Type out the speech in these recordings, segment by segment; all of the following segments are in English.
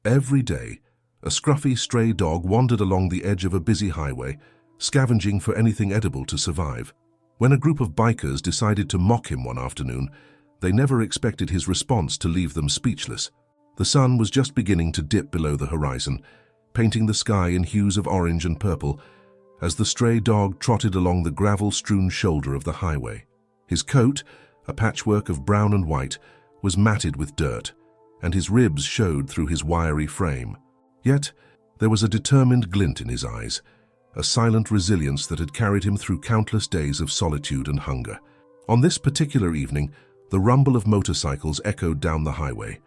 Every day, a scruffy stray dog wandered along the edge of a busy highway, scavenging for anything edible to survive. When a group of bikers decided to mock him one afternoon, they never expected his response to leave them speechless. The sun was just beginning to dip below the horizon, painting the sky in hues of orange and purple, as the stray dog trotted along the gravel-strewn shoulder of the highway. His coat, a patchwork of brown and white, was matted with dirt, and his ribs showed through his wiry frame. Yet, there was a determined glint in his eyes, a silent resilience that had carried him through countless days of solitude and hunger. On this particular evening, the rumble of motorcycles echoed down the highway.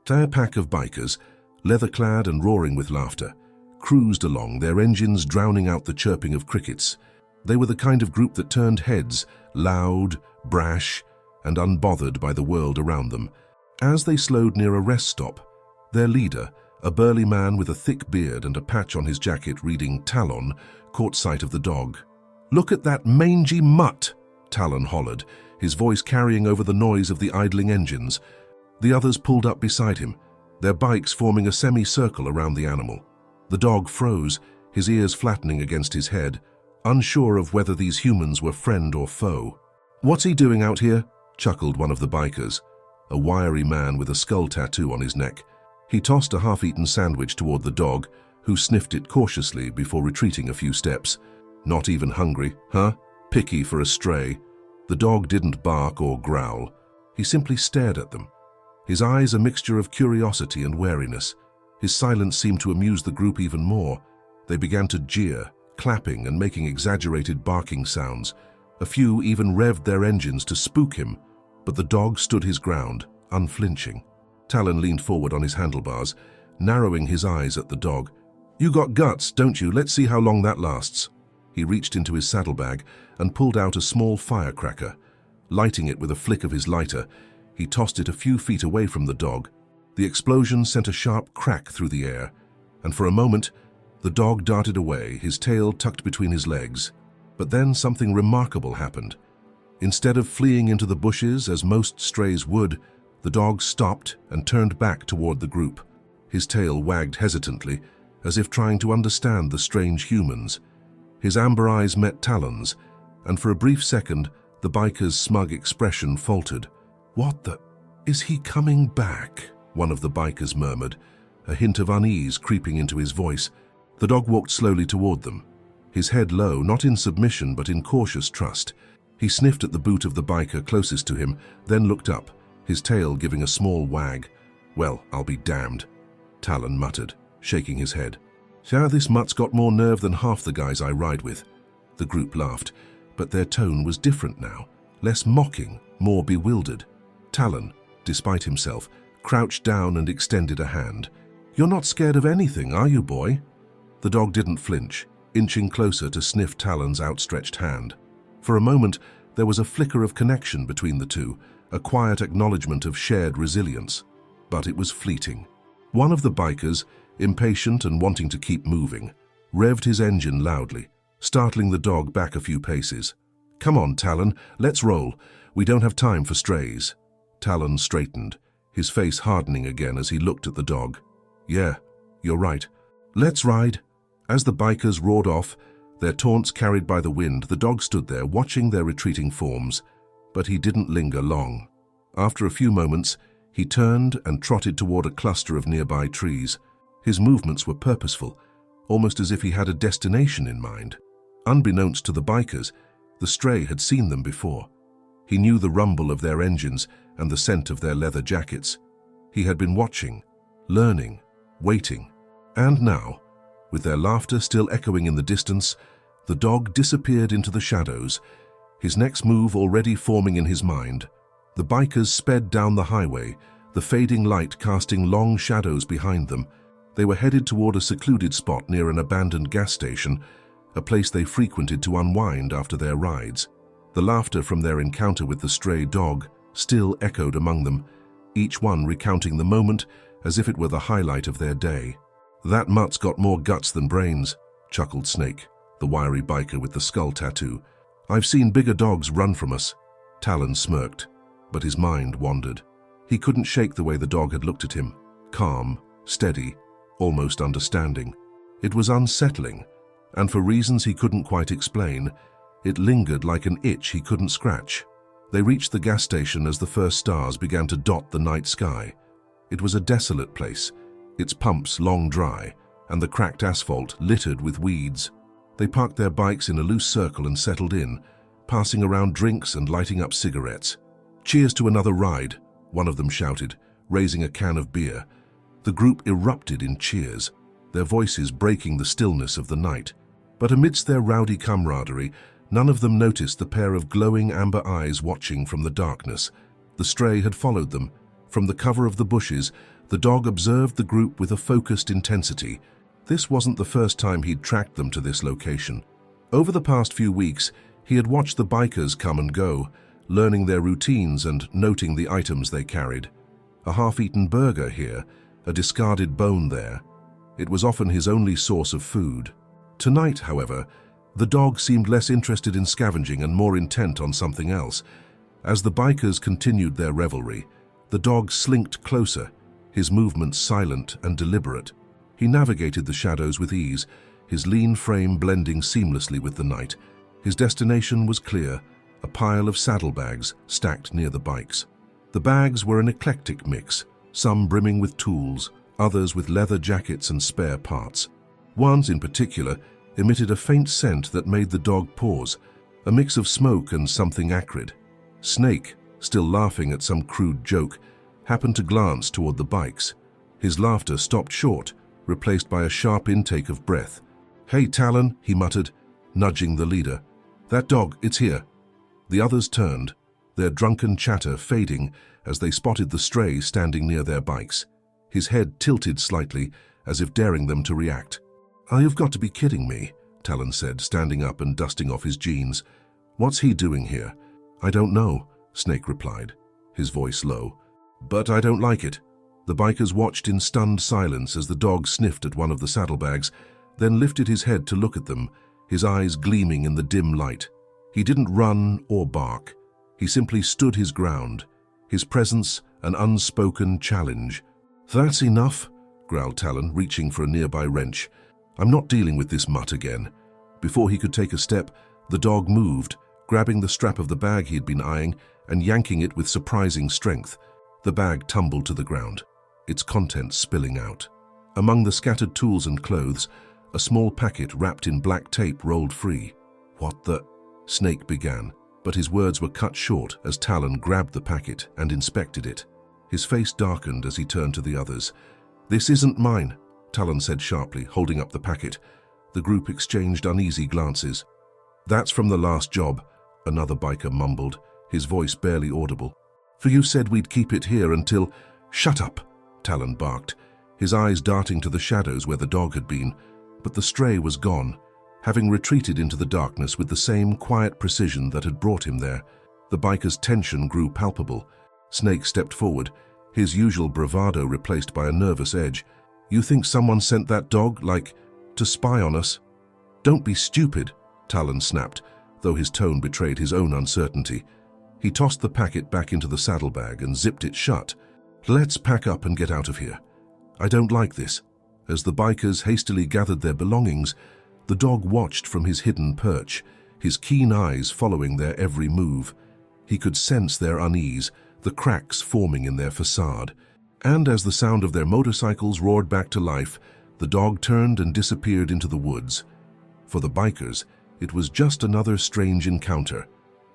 A pack of bikers, leather-clad and roaring with laughter, cruised along, their engines drowning out the chirping of crickets. They were the kind of group that turned heads, loud, brash, and unbothered by the world around them. As they slowed near a rest stop, their leader, a burly man with a thick beard and a patch on his jacket reading Talon, caught sight of the dog. "Look at that mangy mutt!" Talon hollered, his voice carrying over the noise of the idling engines. The others pulled up beside him, their bikes forming a semicircle around the animal. The dog froze, his ears flattening against his head, unsure of whether these humans were friend or foe. "What's he doing out here?" chuckled one of the bikers, a wiry man with a skull tattoo on his neck. He tossed a half-eaten sandwich toward the dog, who sniffed it cautiously before retreating a few steps. "Not even hungry, huh? Picky for a stray." The dog didn't bark or growl. He simply stared at them, his eyes a mixture of curiosity and wariness. His silence seemed to amuse the group even more. They began to jeer, clapping and making exaggerated barking sounds. A few even revved their engines to spook him, but the dog stood his ground, unflinching. Talon leaned forward on his handlebars, narrowing his eyes at the dog. "You got guts, don't you? Let's see how long that lasts." He reached into his saddlebag and pulled out a small firecracker. Lighting it with a flick of his lighter, he tossed it a few feet away from the dog. The explosion sent a sharp crack through the air, and for a moment, the dog darted away, his tail tucked between his legs. But then something remarkable happened. Instead of fleeing into the bushes, as most strays would, the dog stopped and turned back toward the group. His tail wagged hesitantly, as if trying to understand the strange humans. His amber eyes met Talon's, and for a brief second, the biker's smug expression faltered. "What the... is he coming back?" one of the bikers murmured, a hint of unease creeping into his voice. The dog walked slowly toward them, his head low, not in submission but in cautious trust. He sniffed at the boot of the biker closest to him, then looked up, his tail giving a small wag. "Well, I'll be damned," Talon muttered, shaking his head. "Yeah, this mutt's got more nerve than half the guys I ride with." The group laughed, but their tone was different now, less mocking, more bewildered. Talon, despite himself, crouched down and extended a hand. "You're not scared of anything, are you, boy?" The dog didn't flinch, inching closer to sniff Talon's outstretched hand. For a moment, there was a flicker of connection between the two, a quiet acknowledgement of shared resilience. But it was fleeting. One of the bikers, impatient and wanting to keep moving, revved his engine loudly, startling the dog back a few paces. "Come on, Talon, let's roll. We don't have time for strays." Talon straightened, his face hardening again as he looked at the dog. "Yeah, you're right. Let's ride." As the bikers roared off, their taunts carried by the wind, the dog stood there watching their retreating forms. But he didn't linger long. After a few moments, he turned and trotted toward a cluster of nearby trees. His movements were purposeful, almost as if he had a destination in mind. Unbeknownst to the bikers, the stray had seen them before. He knew the rumble of their engines and the scent of their leather jackets. He had been watching, learning, waiting. And now, with their laughter still echoing in the distance, the dog disappeared into the shadows, his next move already forming in his mind. The bikers sped down the highway, the fading light casting long shadows behind them. They were headed toward a secluded spot near an abandoned gas station, a place they frequented to unwind after their rides. The laughter from their encounter with the stray dog still echoed among them, each one recounting the moment as if it were the highlight of their day. "That mutt's got more guts than brains," chuckled Snake, the wiry biker with the skull tattoo. "I've seen bigger dogs run from us." Talon smirked, but his mind wandered. He couldn't shake the way the dog had looked at him, calm, steady, almost understanding. It was unsettling, and for reasons he couldn't quite explain, it lingered like an itch he couldn't scratch. They reached the gas station as the first stars began to dot the night sky. It was a desolate place, its pumps long dry, and the cracked asphalt littered with weeds. They parked their bikes in a loose circle and settled in, passing around drinks and lighting up cigarettes. "Cheers to another ride," one of them shouted, raising a can of beer. The group erupted in cheers, their voices breaking the stillness of the night. But amidst their rowdy camaraderie, none of them noticed the pair of glowing amber eyes watching from the darkness. The stray had followed them. From the cover of the bushes, the dog observed the group with a focused intensity. This wasn't the first time he'd tracked them to this location. Over the past few weeks, he had watched the bikers come and go, learning their routines and noting the items they carried. A half-eaten burger here, a discarded bone there. It was often his only source of food. Tonight, however, the dog seemed less interested in scavenging and more intent on something else. As the bikers continued their revelry, the dog slinked closer, his movements silent and deliberate. He navigated the shadows with ease, his lean frame blending seamlessly with the night. His destination was clear, a pile of saddlebags stacked near the bikes. The bags were an eclectic mix, some brimming with tools, others with leather jackets and spare parts. One's in particular emitted a faint scent that made the dog pause, a mix of smoke and something acrid. Snake, still laughing at some crude joke, happened to glance toward the bikes. His laughter stopped short, replaced by a sharp intake of breath. "Hey, Talon," he muttered, nudging the leader. "That dog, it's here." The others turned, their drunken chatter fading as they spotted the stray standing near their bikes. His head tilted slightly, as if daring them to react. "Oh, you've got to be kidding me," Talon said, standing up and dusting off his jeans. "What's he doing here?" "I don't know," Snake replied, his voice low. "But I don't like it." The bikers watched in stunned silence as the dog sniffed at one of the saddlebags, then lifted his head to look at them, his eyes gleaming in the dim light. He didn't run or bark. He simply stood his ground, his presence an unspoken challenge. "That's enough," growled Talon, reaching for a nearby wrench. "I'm not dealing with this mutt again." Before he could take a step, the dog moved, grabbing the strap of the bag he'd been eyeing and yanking it with surprising strength. The bag tumbled to the ground, its contents spilling out. Among the scattered tools and clothes, a small packet wrapped in black tape rolled free. "What the—" Snake began, but his words were cut short as Talon grabbed the packet and inspected it. His face darkened as he turned to the others. "This isn't mine," Talon said sharply, holding up the packet. The group exchanged uneasy glances. "That's from the last job," another biker mumbled, his voice barely audible. "For you said we'd keep it here until—" "Shut up," Talon barked, his eyes darting to the shadows where the dog had been. But the stray was gone, having retreated into the darkness with the same quiet precision that had brought him there. The biker's tension grew palpable. Snake stepped forward, his usual bravado replaced by a nervous edge. "You think someone sent that dog, like, to spy on us?" "Don't be stupid," Talon snapped, though his tone betrayed his own uncertainty. He tossed the packet back into the saddlebag and zipped it shut. "Let's pack up and get out of here. I don't like this." As the bikers hastily gathered their belongings, the dog watched from his hidden perch, his keen eyes following their every move. He could sense their unease, the cracks forming in their facade. And as the sound of their motorcycles roared back to life, the dog turned and disappeared into the woods. For the bikers, it was just another strange encounter.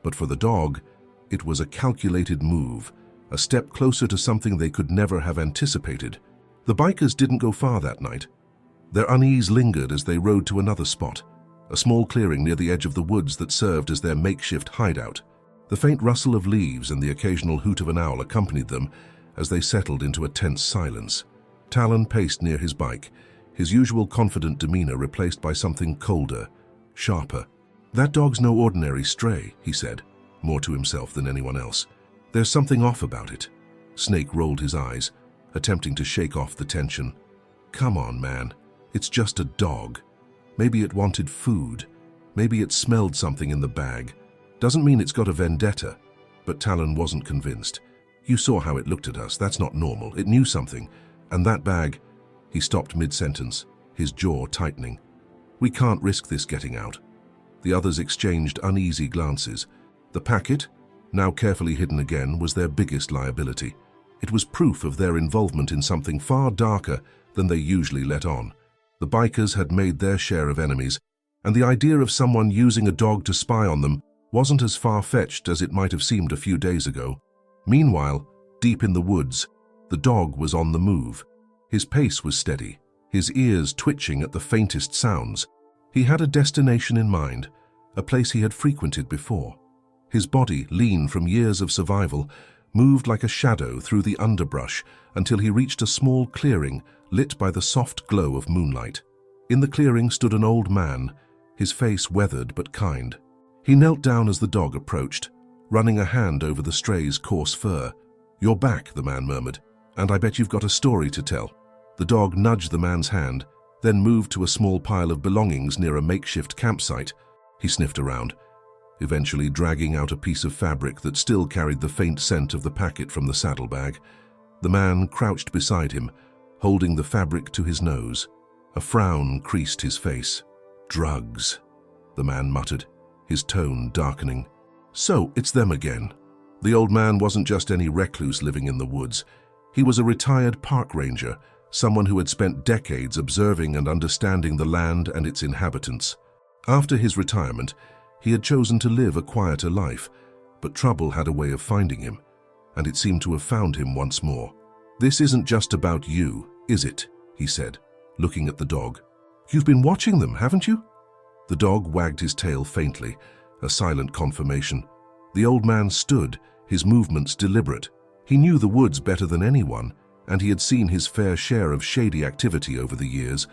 But for the dog, it was a calculated move, a step closer to something they could never have anticipated. The bikers didn't go far that night. Their unease lingered as they rode to another spot, a small clearing near the edge of the woods that served as their makeshift hideout. The faint rustle of leaves and the occasional hoot of an owl accompanied them as they settled into a tense silence. Talon paced near his bike, his usual confident demeanor replaced by something colder, sharper. "That dog's no ordinary stray," he said, more to himself than anyone else. "There's something off about it." Snake rolled his eyes, attempting to shake off the tension. "Come on, man. It's just a dog. Maybe it wanted food. Maybe it smelled something in the bag. Doesn't mean it's got a vendetta." But Talon wasn't convinced. "You saw how it looked at us. That's not normal. It knew something. And that bag—" He stopped mid-sentence, his jaw tightening. "We can't risk this getting out." The others exchanged uneasy glances. The packet, now carefully hidden again, was their biggest liability. It was proof of their involvement in something far darker than they usually let on. The bikers had made their share of enemies, and the idea of someone using a dog to spy on them wasn't as far-fetched as it might have seemed a few days ago. Meanwhile, deep in the woods, the dog was on the move. His pace was steady, his ears twitching at the faintest sounds. He had a destination in mind, a place he had frequented before. His body, lean from years of survival, moved like a shadow through the underbrush until he reached a small clearing lit by the soft glow of moonlight. In the clearing stood an old man, his face weathered but kind. He knelt down as the dog approached, running a hand over the stray's coarse fur. "You're back," the man murmured, "and I bet you've got a story to tell." The dog nudged the man's hand, then moved to a small pile of belongings near a makeshift campsite. He sniffed around, eventually dragging out a piece of fabric that still carried the faint scent of the packet from the saddlebag. The man crouched beside him, holding the fabric to his nose. A frown creased his face. "Drugs," the man muttered, his tone darkening. "So, it's them again." The old man wasn't just any recluse living in the woods. He was a retired park ranger, someone who had spent decades observing and understanding the land and its inhabitants. After his retirement, he had chosen to live a quieter life, but trouble had a way of finding him, and it seemed to have found him once more. "This isn't just about you, is it?" he said, looking at the dog. "You've been watching them, haven't you?" The dog wagged his tail faintly, a silent confirmation. The old man stood, his movements deliberate. He knew the woods better than anyone, and he had seen his fair share of shady activity over the years.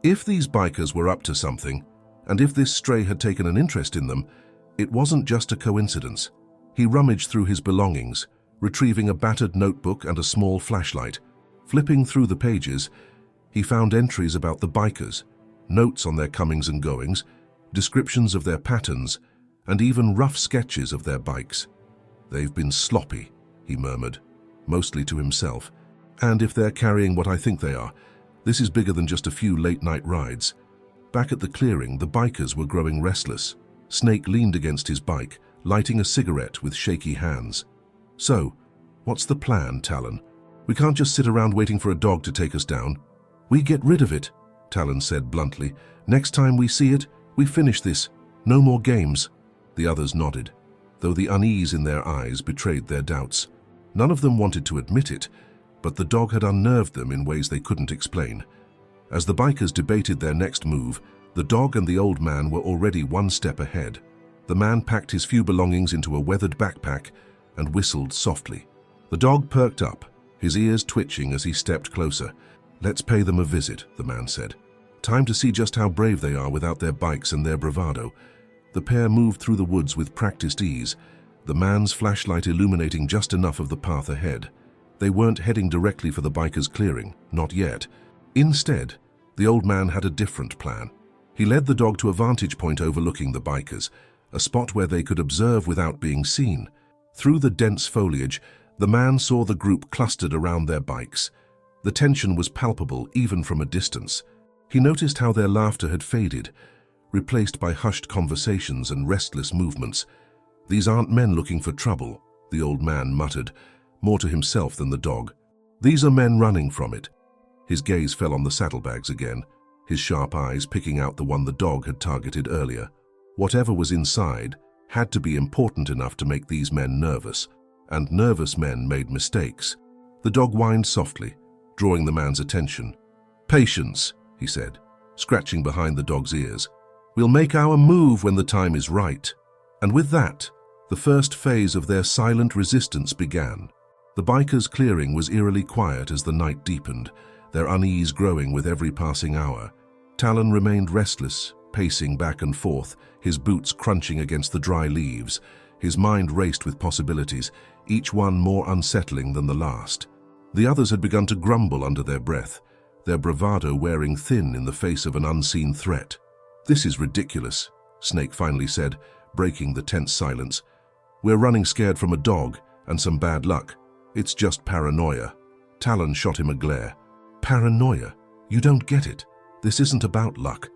If these bikers were up to something, and if this stray had taken an interest in them, it wasn't just a coincidence. He rummaged through his belongings, retrieving a battered notebook and a small flashlight. Flipping through the pages, he found entries about the bikers, notes on their comings and goings, descriptions of their patterns, and even rough sketches of their bikes. "They've been sloppy," he murmured, mostly to himself. "And if they're carrying what I think they are, this is bigger than just a few late-night rides." Back at the clearing, the bikers were growing restless. Snake leaned against his bike, lighting a cigarette with shaky hands. "So, what's the plan, Talon? We can't just sit around waiting for a dog to take us down." "We get rid of it," Talon said bluntly. "Next time we see it, we finish this. No more games." The others nodded, though the unease in their eyes betrayed their doubts. None of them wanted to admit it, but the dog had unnerved them in ways they couldn't explain. As the bikers debated their next move, the dog and the old man were already one step ahead. The man packed his few belongings into a weathered backpack and whistled softly. The dog perked up, his ears twitching as he stepped closer. "Let's pay them a visit," the man said. "Time to see just how brave they are without their bikes and their bravado." The pair moved through the woods with practiced ease, the man's flashlight illuminating just enough of the path ahead. They weren't heading directly for the bikers' clearing, not yet. Instead, the old man had a different plan. He led the dog to a vantage point overlooking the bikers, a spot where they could observe without being seen. Through the dense foliage, the man saw the group clustered around their bikes. The tension was palpable even from a distance. He noticed how their laughter had faded, replaced by hushed conversations and restless movements. "These aren't men looking for trouble," the old man muttered, more to himself than the dog. "These are men running from it." His gaze fell on the saddlebags again, his sharp eyes picking out the one the dog had targeted earlier. Whatever was inside had to be important enough to make these men nervous, and nervous men made mistakes. The dog whined softly, drawing the man's attention. "Patience," he said, scratching behind the dog's ears. "We'll make our move when the time is right." And with that, the first phase of their silent resistance began. The bikers' clearing was eerily quiet as the night deepened, their unease growing with every passing hour. Talon remained restless, pacing back and forth, his boots crunching against the dry leaves. His mind raced with possibilities, each one more unsettling than the last. The others had begun to grumble under their breath, their bravado wearing thin in the face of an unseen threat. "This is ridiculous," Snake finally said, breaking the tense silence. "We're running scared from a dog and some bad luck. It's just paranoia." Talon shot him a glare. "Paranoia? You don't get it. This isn't about luck.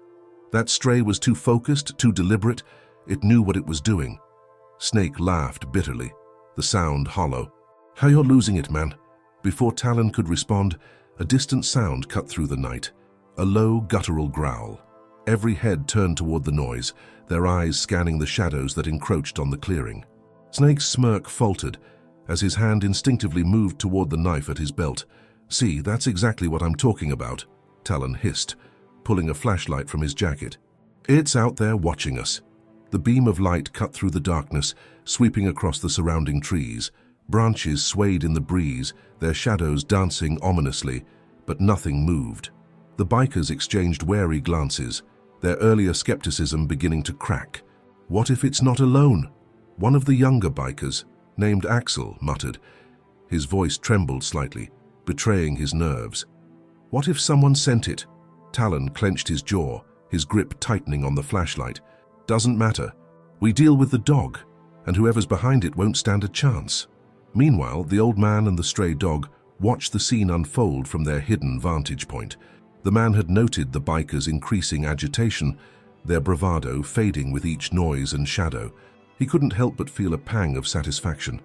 That stray was too focused, too deliberate. It knew what it was doing. Snake laughed bitterly, the sound hollow. How you're losing it, man. Before Talon could respond, a distant sound cut through the night. A low, guttural growl. Every head turned toward the noise, their eyes scanning the shadows that encroached on the clearing. Snake's smirk faltered as his hand instinctively moved toward the knife at his belt. "See, that's exactly what I'm talking about," Talon hissed, pulling a flashlight from his jacket. "It's out there watching us." The beam of light cut through the darkness, sweeping across the surrounding trees. Branches swayed in the breeze, their shadows dancing ominously, but nothing moved. The bikers exchanged wary glances, their earlier skepticism beginning to crack. "What if it's not alone?" One of the younger bikers, named Axel, muttered. His voice trembled slightly, betraying his nerves. "What if someone sent it?" Talon clenched his jaw, his grip tightening on the flashlight. "Doesn't matter. We deal with the dog, and whoever's behind it won't stand a chance." Meanwhile, the old man and the stray dog watched the scene unfold from their hidden vantage point. The man had noted the bikers' increasing agitation, their bravado fading with each noise and shadow. He couldn't help but feel a pang of satisfaction.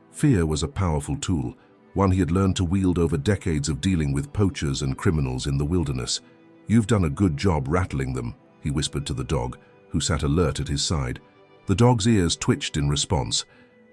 Fear was a powerful tool, one he had learned to wield over decades of dealing with poachers and criminals in the wilderness. "You've done a good job rattling them," he whispered to the dog, who sat alert at his side. The dog's ears twitched in response,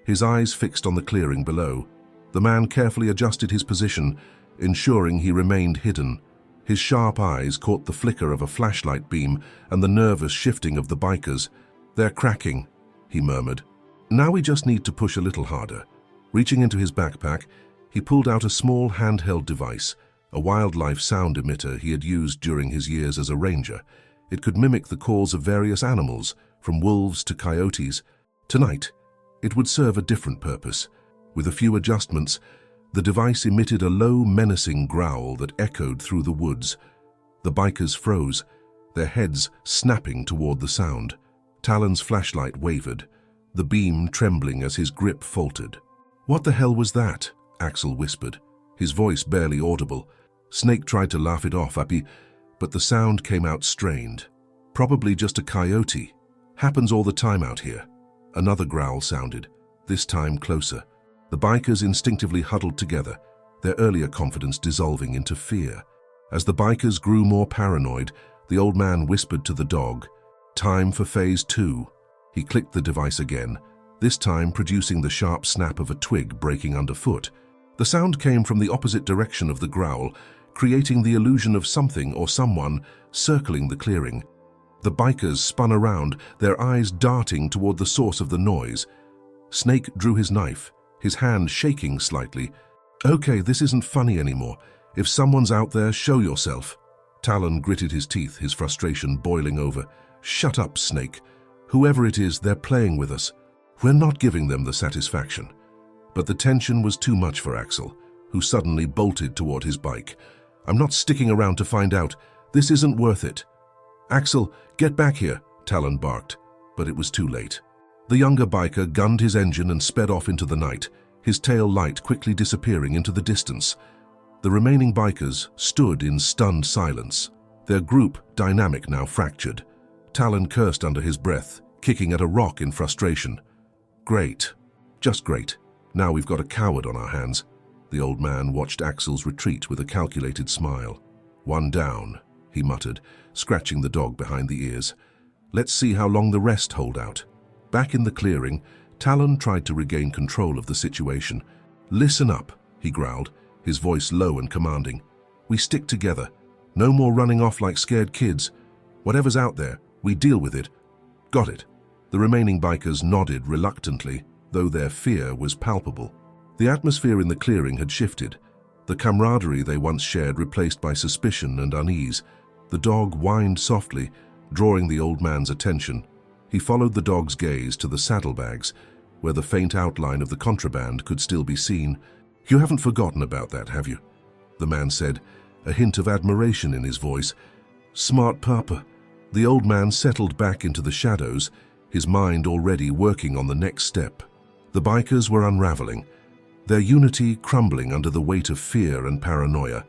his eyes fixed on the clearing below. The man carefully adjusted his position, ensuring he remained hidden. His sharp eyes caught the flicker of a flashlight beam and the nervous shifting of the bikers. "They're cracking," he murmured. "Now we just need to push a little harder." Reaching into his backpack, he pulled out a small handheld device, a wildlife sound emitter he had used during his years as a ranger. It could mimic the calls of various animals, from wolves to coyotes. Tonight, it would serve a different purpose. With a few adjustments, the device emitted a low, menacing growl that echoed through the woods. The bikers froze, their heads snapping toward the sound. Talon's flashlight wavered, the beam trembling as his grip faltered. "What the hell was that?" Axel whispered, his voice barely audible. Snake tried to laugh it off, but the sound came out strained. "Probably just a coyote. Happens all the time out here." Another growl sounded, this time closer. The bikers instinctively huddled together, their earlier confidence dissolving into fear. As the bikers grew more paranoid, the old man whispered to the dog, "Time for phase 2. He clicked the device again, this time producing the sharp snap of a twig breaking underfoot. The sound came from the opposite direction of the growl, creating the illusion of something or someone circling the clearing. The bikers spun around, their eyes darting toward the source of the noise. Snake drew his knife, his hand shaking slightly. "Okay, this isn't funny anymore. If someone's out there, show yourself." Talon gritted his teeth, his frustration boiling over. "Shut up, Snake. Whoever it is, they're playing with us. We're not giving them the satisfaction." But the tension was too much for Axel, who suddenly bolted toward his bike. "I'm not sticking around to find out. This isn't worth it." "Axel, get back here," Talon barked, but it was too late. The younger biker gunned his engine and sped off into the night, his tail light quickly disappearing into the distance. The remaining bikers stood in stunned silence, their group dynamic now fractured. Talon cursed under his breath, kicking at a rock in frustration. "Great. Just great. Now we've got a coward on our hands." The old man watched Axel's retreat with a calculated smile. "One down," he muttered, scratching the dog behind the ears. "Let's see how long the rest hold out." Back in the clearing, Talon tried to regain control of the situation. "Listen up," he growled, his voice low and commanding. "We stick together. No more running off like scared kids. Whatever's out there, we deal with it." "Got it." The remaining bikers nodded reluctantly, though their fear was palpable. The atmosphere in the clearing had shifted, the camaraderie they once shared replaced by suspicion and unease. The dog whined softly, drawing the old man's attention. He followed the dog's gaze to the saddlebags, where the faint outline of the contraband could still be seen. "You haven't forgotten about that, have you?" the man said, a hint of admiration in his voice. "Smart papa." The old man settled back into the shadows, his mind already working on the next step. The bikers were unraveling, their unity crumbling under the weight of fear and paranoia.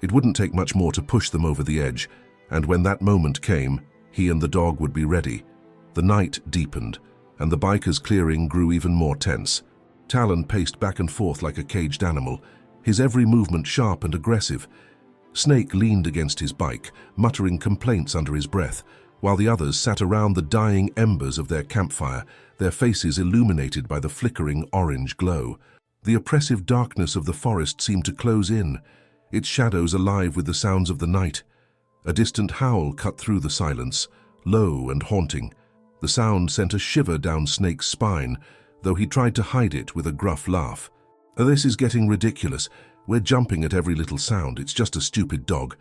It wouldn't take much more to push them over the edge, and when that moment came, he and the dog would be ready. The night deepened, and the biker's clearing grew even more tense. Talon paced back and forth like a caged animal, his every movement sharp and aggressive. Snake leaned against his bike, muttering complaints under his breath, while the others sat around the dying embers of their campfire, their faces illuminated by the flickering orange glow. The oppressive darkness of the forest seemed to close in, its shadows alive with the sounds of the night. A distant howl cut through the silence, low and haunting. The sound sent a shiver down Snake's spine, though he tried to hide it with a gruff laugh. "This is getting ridiculous. We're jumping at every little sound. It's just a stupid dog."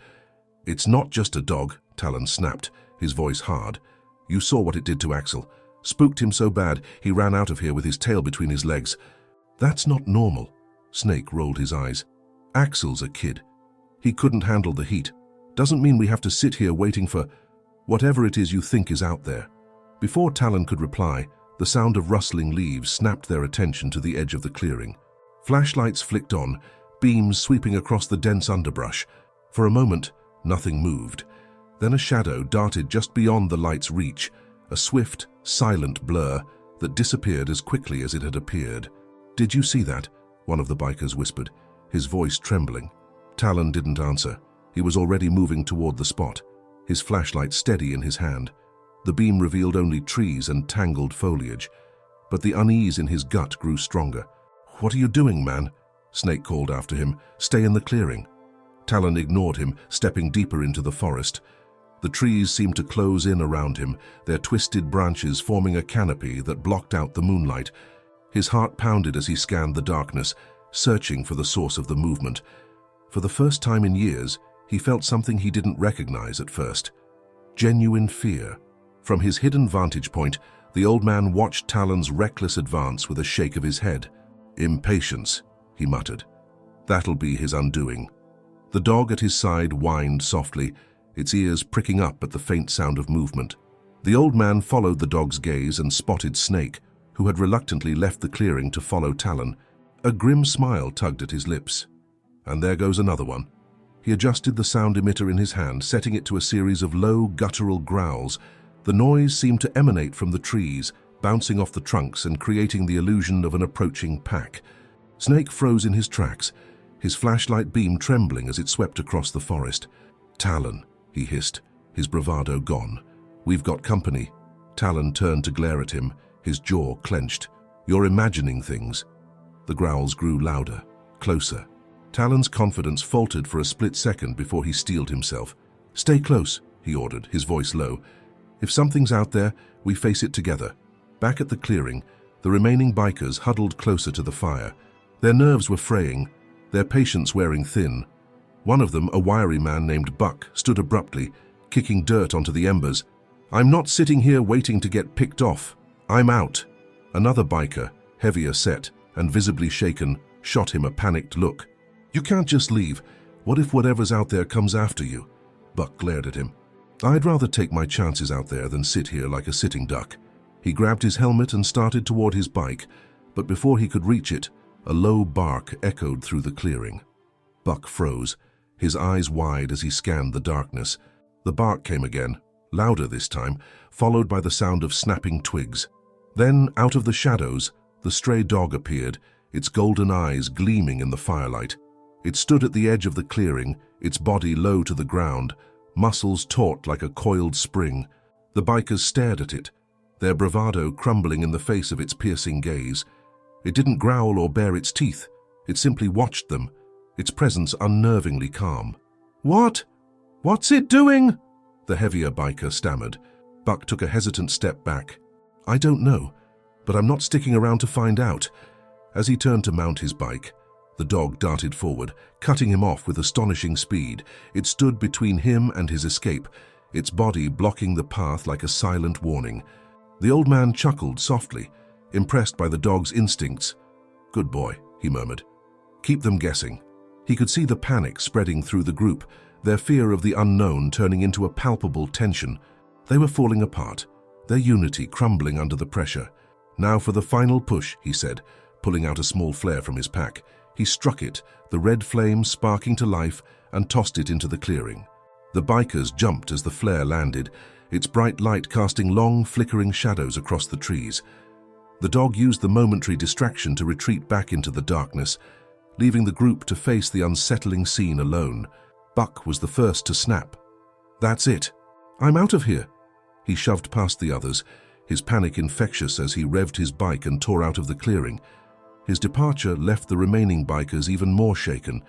"It's not just a dog," Talon snapped, his voice hard. "You saw what it did to Axel. Spooked him so bad, he ran out of here with his tail between his legs." "That's not normal." Snake rolled his eyes. "Axel's a kid. He couldn't handle the heat. Doesn't mean we have to sit here waiting for whatever it is you think is out there." Before Talon could reply, the sound of rustling leaves snapped their attention to the edge of the clearing. Flashlights flicked on, beams sweeping across the dense underbrush. For a moment, nothing moved. Then a shadow darted just beyond the light's reach, a swift, silent blur that disappeared as quickly as it had appeared. "Did you see that?" one of the bikers whispered, his voice trembling. Talon didn't answer. He was already moving toward the spot, his flashlight steady in his hand. The beam revealed only trees and tangled foliage, but the unease in his gut grew stronger. "What are you doing, man?" Snake called after him. "Stay in the clearing." Talon ignored him, stepping deeper into the forest. The trees seemed to close in around him, their twisted branches forming a canopy that blocked out the moonlight. His heart pounded as he scanned the darkness, searching for the source of the movement. For the first time in years, he felt something he didn't recognize at first. Genuine fear. From his hidden vantage point, the old man watched Talon's reckless advance with a shake of his head. "Impatience," he muttered. "That'll be his undoing." The dog at his side whined softly, its ears pricking up at the faint sound of movement. The old man followed the dog's gaze and spotted Snake, who had reluctantly left the clearing to follow Talon. A grim smile tugged at his lips. "And there goes another one." He adjusted the sound emitter in his hand, setting it to a series of low, guttural growls. The noise seemed to emanate from the trees, bouncing off the trunks and creating the illusion of an approaching pack. Snake froze in his tracks, his flashlight beam trembling as it swept across the forest. "Talon," he hissed, his bravado gone. "We've got company." Talon turned to glare at him, his jaw clenched. "You're imagining things." The growls grew louder, closer. Talon's confidence faltered for a split second before he steeled himself. "Stay close," he ordered, his voice low. "If something's out there, we face it together." Back at the clearing, the remaining bikers huddled closer to the fire. Their nerves were fraying, their patience wearing thin. One of them, a wiry man named Buck, stood abruptly, kicking dirt onto the embers. "I'm not sitting here waiting to get picked off. I'm out." Another biker, heavier set and visibly shaken, shot him a panicked look. "You can't just leave. What if whatever's out there comes after you?" Buck glared at him. "I'd rather take my chances out there than sit here like a sitting duck." He grabbed his helmet and started toward his bike, but before he could reach it, a low bark echoed through the clearing. Buck froze, his eyes wide as he scanned the darkness. The bark came again, louder this time, followed by the sound of snapping twigs. Then, out of the shadows, the stray dog appeared, its golden eyes gleaming in the firelight. It stood at the edge of the clearing, its body low to the ground, muscles taut like a coiled spring. The bikers stared at it, their bravado crumbling in the face of its piercing gaze. It didn't growl or bare its teeth. It simply watched them, its presence unnervingly calm. "What? What's it doing?" the heavier biker stammered. Buck took a hesitant step back. "I don't know, but I'm not sticking around to find out." As he turned to mount his bike, the dog darted forward, cutting him off with astonishing speed. It stood between him and his escape, its body blocking the path like a silent warning. The old man chuckled softly, impressed by the dog's instincts. "Good boy," he murmured. "Keep them guessing." He could see the panic spreading through the group, their fear of the unknown turning into a palpable tension. They were falling apart, their unity crumbling under the pressure. "Now for the final push," he said, pulling out a small flare from his pack. He struck it, the red flame sparking to life, and tossed it into the clearing. The bikers jumped as the flare landed, its bright light casting long, flickering shadows across the trees. The dog used the momentary distraction to retreat back into the darkness, leaving the group to face the unsettling scene alone. Buck was the first to snap. "That's it. I'm out of here." He shoved past the others, his panic infectious as he revved his bike and tore out of the clearing. His departure left the remaining bikers even more shaken,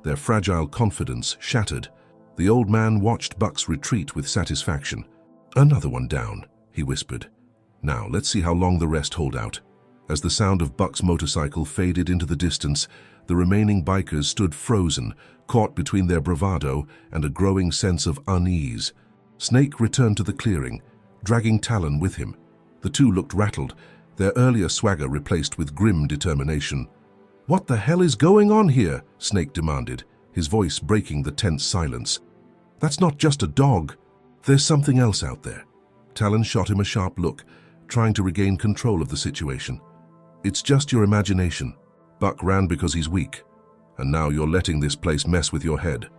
their fragile confidence shattered. The old man watched Buck's retreat with satisfaction. "Another one down," he whispered. "Now, let's see how long the rest hold out." As the sound of Buck's motorcycle faded into the distance, the remaining bikers stood frozen, caught between their bravado and a growing sense of unease. Snake returned to the clearing, dragging Talon with him. The two looked rattled, their earlier swagger replaced with grim determination. "What the hell is going on here?" Snake demanded, his voice breaking the tense silence. "That's not just a dog. There's something else out there." Talon shot him a sharp look, trying to regain control of the situation. "It's just your imagination. Buck ran because he's weak, and now you're letting this place mess with your head."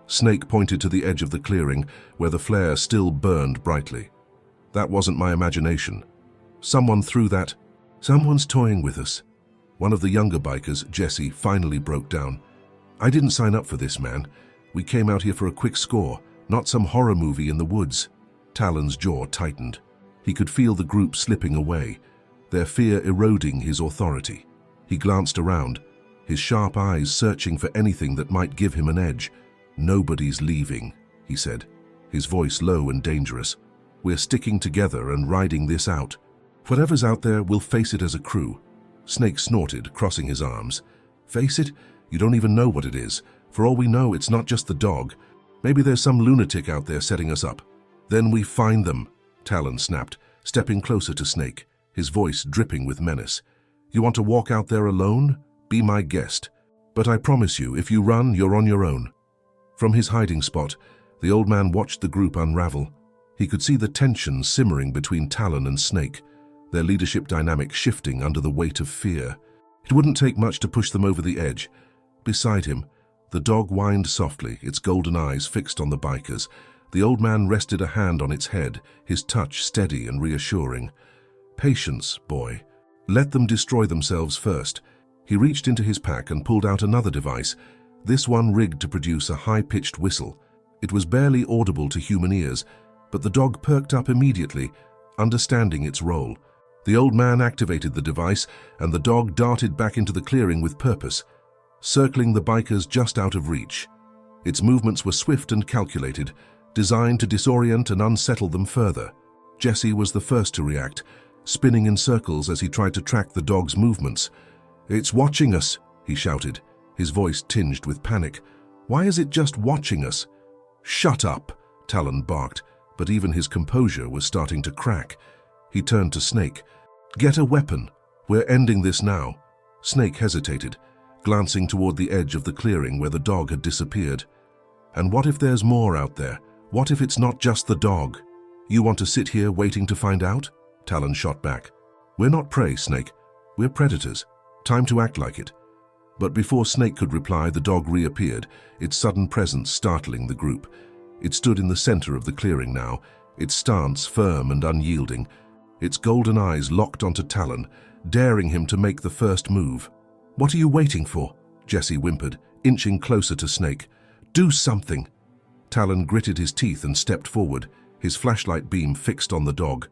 Snake pointed to the edge of the clearing, where the flare still burned brightly. "That wasn't my imagination. Someone threw that. Someone's toying with us." One of the younger bikers, Jesse, finally broke down. "I didn't sign up for this, man. We came out here for a quick score, not some horror movie in the woods." Talon's jaw tightened. He could feel the group slipping away, their fear eroding his authority. He glanced around, his sharp eyes searching for anything that might give him an edge. "Nobody's leaving," he said, his voice low and dangerous. "We're sticking together and riding this out. Whatever's out there, we'll face it as a crew." Snake snorted, crossing his arms. "Face it? You don't even know what it is. For all we know, it's not just the dog. Maybe there's some lunatic out there setting us up." "Then we find them," Talon snapped, stepping closer to Snake, his voice dripping with menace. "You want to walk out there alone? Be my guest. But I promise you, if you run, you're on your own." From his hiding spot, the old man watched the group unravel. He could see the tension simmering between Talon and Snake, their leadership dynamic shifting under the weight of fear. It wouldn't take much to push them over the edge. Beside him, the dog whined softly, its golden eyes fixed on the bikers. The old man rested a hand on its head, his touch steady and reassuring. "Patience, boy. Let them destroy themselves first." He reached into his pack and pulled out another device, this one rigged to produce a high-pitched whistle. It was barely audible to human ears, but the dog perked up immediately, understanding its role. The old man activated the device, and the dog darted back into the clearing with purpose, circling the bikers just out of reach. Its movements were swift and calculated, designed to disorient and unsettle them further. Jesse was the first to react, spinning in circles as he tried to track the dog's movements. "It's watching us," he shouted, his voice tinged with panic. "Why is it just watching us?" "Shut up," Talon barked, but even his composure was starting to crack. He turned to Snake. "Get a weapon. We're ending this now." Snake hesitated, glancing toward the edge of the clearing where the dog had disappeared. "And what if there's more out there? What if it's not just the dog?" "You want to sit here waiting to find out?" Talon shot back. "We're not prey, Snake. We're predators. Time to act like it." But before Snake could reply, the dog reappeared, its sudden presence startling the group. It stood in the center of the clearing now, its stance firm and unyielding, its golden eyes locked onto Talon, daring him to make the first move. "What are you waiting for?" Jesse whimpered, inching closer to Snake. "Do something!" Talon gritted his teeth and stepped forward, his flashlight beam fixed on the dog.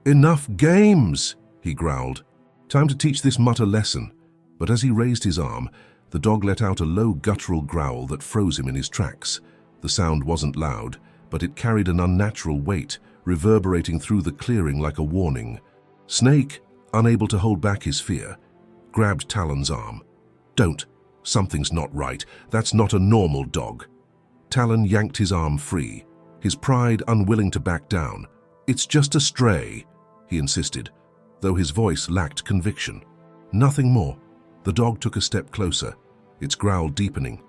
"Enough games!" he growled. "Time to teach this mutt a lesson." But as he raised his arm, the dog let out a low guttural growl that froze him in his tracks. The sound wasn't loud, but it carried an unnatural weight, reverberating through the clearing like a warning. Snake, unable to hold back his fear, grabbed Talon's arm. "Don't. Something's not right. That's not a normal dog." Talon yanked his arm free, his pride unwilling to back down. "It's just a stray," he insisted, though his voice lacked conviction. Nothing more. The dog took a step closer, its growl deepening.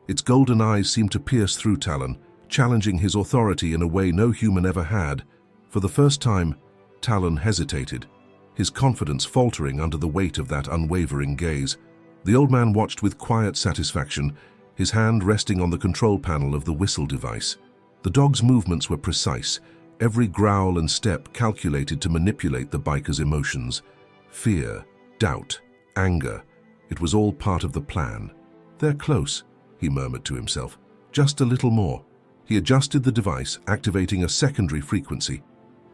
Its golden eyes seemed to pierce through Talon, challenging his authority in a way no human ever had. For the first time, Talon hesitated, his confidence faltering under the weight of that unwavering gaze. The old man watched with quiet satisfaction, his hand resting on the control panel of the whistle device. The dog's movements were precise, every growl and step calculated to manipulate the biker's emotions. Fear, doubt, anger. It was all part of the plan. "They're close," he murmured to himself. "Just a little more." He adjusted the device, activating a secondary frequency.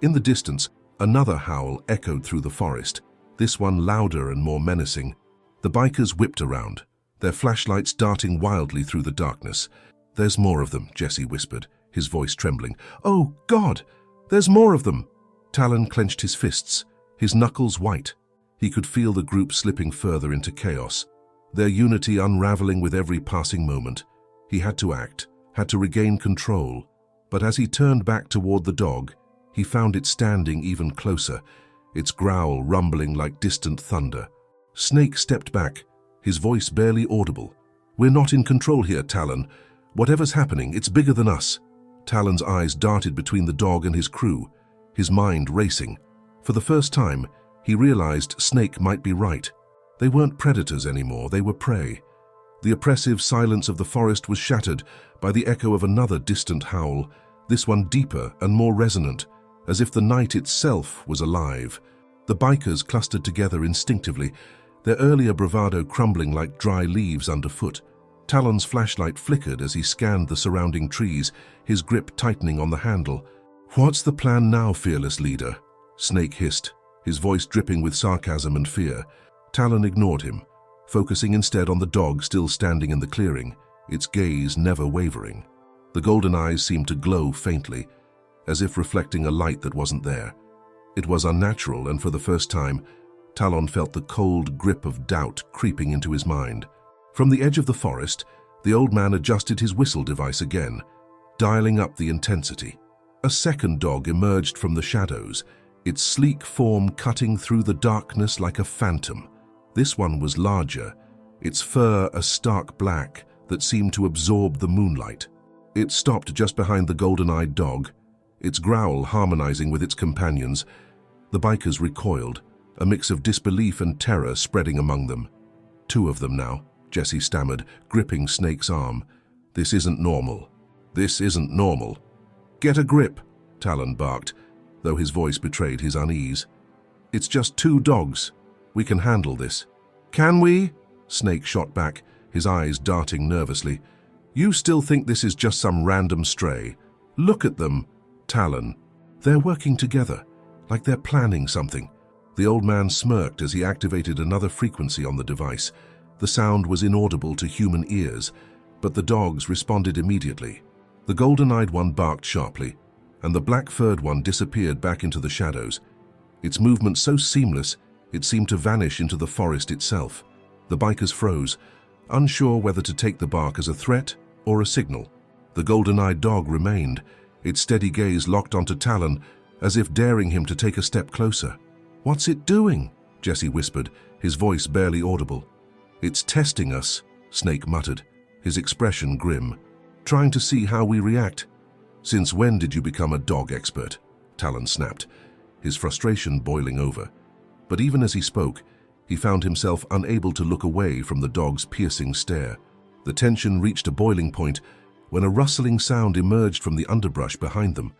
In the distance, another howl echoed through the forest, this one louder and more menacing. The bikers whipped around, their flashlights darting wildly through the darkness. "There's more of them," Jesse whispered, his voice trembling. "Oh, God! There's more of them!" Talon clenched his fists, his knuckles white. He could feel the group slipping further into chaos, their unity unraveling with every passing moment. He had to act, had to regain control. But as he turned back toward the dog, he found it standing even closer, its growl rumbling like distant thunder. Snake stepped back, his voice barely audible. "We're not in control here, Talon. Whatever's happening, it's bigger than us." Talon's eyes darted between the dog and his crew, his mind racing. For the first time, he realized Snake might be right. They weren't predators anymore, they were prey. The oppressive silence of the forest was shattered by the echo of another distant howl, this one deeper and more resonant, as if the night itself was alive. The bikers clustered together instinctively, their earlier bravado crumbling like dry leaves underfoot. Talon's flashlight flickered as he scanned the surrounding trees, his grip tightening on the handle. "What's the plan now, fearless leader?" Snake hissed, his voice dripping with sarcasm and fear. Talon ignored him, focusing instead on the dog still standing in the clearing, its gaze never wavering. The golden eyes seemed to glow faintly, as if reflecting a light that wasn't there. It was unnatural, and for the first time, Talon felt the cold grip of doubt creeping into his mind. From the edge of the forest, the old man adjusted his whistle device again, dialing up the intensity. A second dog emerged from the shadows, its sleek form cutting through the darkness like a phantom. This one was larger, its fur a stark black that seemed to absorb the moonlight. It stopped just behind the golden-eyed dog, its growl harmonizing with its companions. The bikers recoiled, a mix of disbelief and terror spreading among them. "Two of them now," Jesse stammered, gripping Snake's arm. "This isn't normal. This isn't normal." "Get a grip," Talon barked, though his voice betrayed his unease. "It's just two dogs. We can handle this." "Can we?" Snake shot back, his eyes darting nervously. "You still think this is just some random stray? Look at them." "Talon, they're working together, like they're planning something." The old man smirked as he activated another frequency on the device. The sound was inaudible to human ears, but the dogs responded immediately. The golden-eyed one barked sharply, and the black-furred one disappeared back into the shadows. Its movement so seamless, it seemed to vanish into the forest itself. The bikers froze, unsure whether to take the bark as a threat or a signal. The golden-eyed dog remained, its steady gaze locked onto Talon, as if daring him to take a step closer. "What's it doing?" Jesse whispered, his voice barely audible. "It's testing us," Snake muttered, his expression grim. "Trying to see how we react." "Since when did you become a dog expert?" Talon snapped, his frustration boiling over. But even as he spoke, he found himself unable to look away from the dog's piercing stare. The tension reached a boiling point when a rustling sound emerged from the underbrush behind them.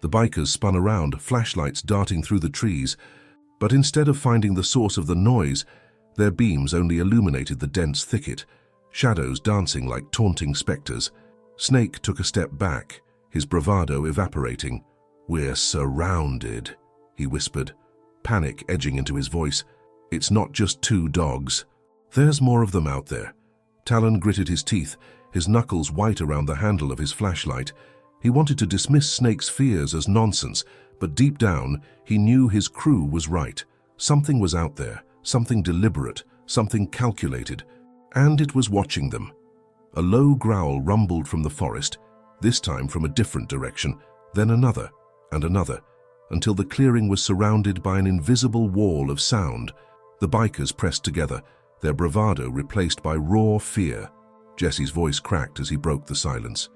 The bikers spun around, flashlights darting through the trees, but instead of finding the source of the noise, their beams only illuminated the dense thicket, shadows dancing like taunting specters. Snake took a step back, his bravado evaporating. "We're surrounded," he whispered, panic edging into his voice. "It's not just two dogs. There's more of them out there." Talon gritted his teeth, his knuckles white around the handle of his flashlight. He wanted to dismiss Snake's fears as nonsense, but deep down, he knew his crew was right. Something was out there, something deliberate, something calculated, and it was watching them. A low growl rumbled from the forest, this time from a different direction, then another and another, until the clearing was surrounded by an invisible wall of sound. The bikers pressed together, their bravado replaced by raw fear. Jesse's voice cracked as he broke the silence.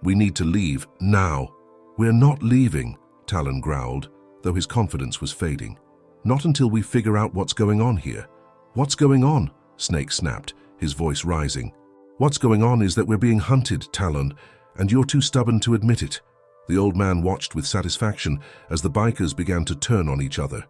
"We need to leave, now." "We're not leaving," Talon growled, though his confidence was fading. "Not until we figure out what's going on here." "What's going on?" Snake snapped, his voice rising. "What's going on is that we're being hunted, Talon, and you're too stubborn to admit it." The old man watched with satisfaction as the bikers began to turn on each other.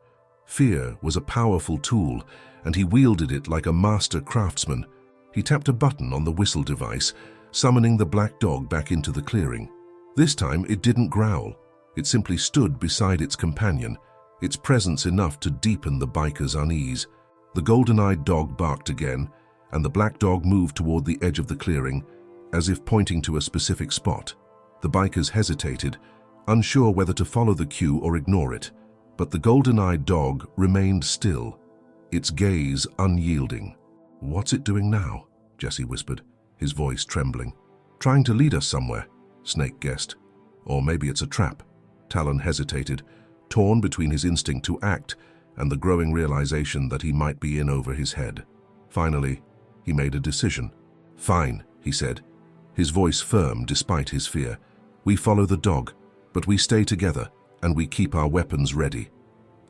Fear was a powerful tool, and he wielded it like a master craftsman. He tapped a button on the whistle device, summoning the black dog back into the clearing. This time it didn't growl. It simply stood beside its companion, its presence enough to deepen the biker's unease. The golden-eyed dog barked again, and the black dog moved toward the edge of the clearing, as if pointing to a specific spot. The bikers hesitated, unsure whether to follow the cue or ignore it. But the golden-eyed dog remained still, its gaze unyielding. "What's it doing now?" Jesse whispered, his voice trembling. "Trying to lead us somewhere," Snake guessed. "Or maybe it's a trap." Talon hesitated, torn between his instinct to act and the growing realization that he might be in over his head. Finally, he made a decision. "Fine," he said, his voice firm despite his fear. "We follow the dog, but we stay together, and we keep our weapons ready."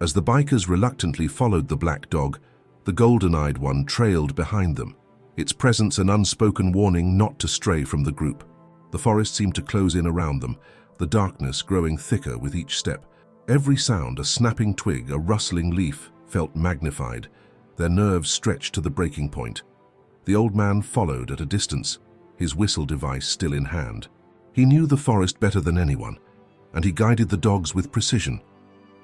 As the bikers reluctantly followed the black dog, the golden-eyed one trailed behind them, its presence an unspoken warning not to stray from the group. The forest seemed to close in around them, the darkness growing thicker with each step. Every sound, a snapping twig, a rustling leaf, felt magnified, their nerves stretched to the breaking point. The old man followed at a distance, his whistle device still in hand. He knew the forest better than anyone, and he guided the dogs with precision,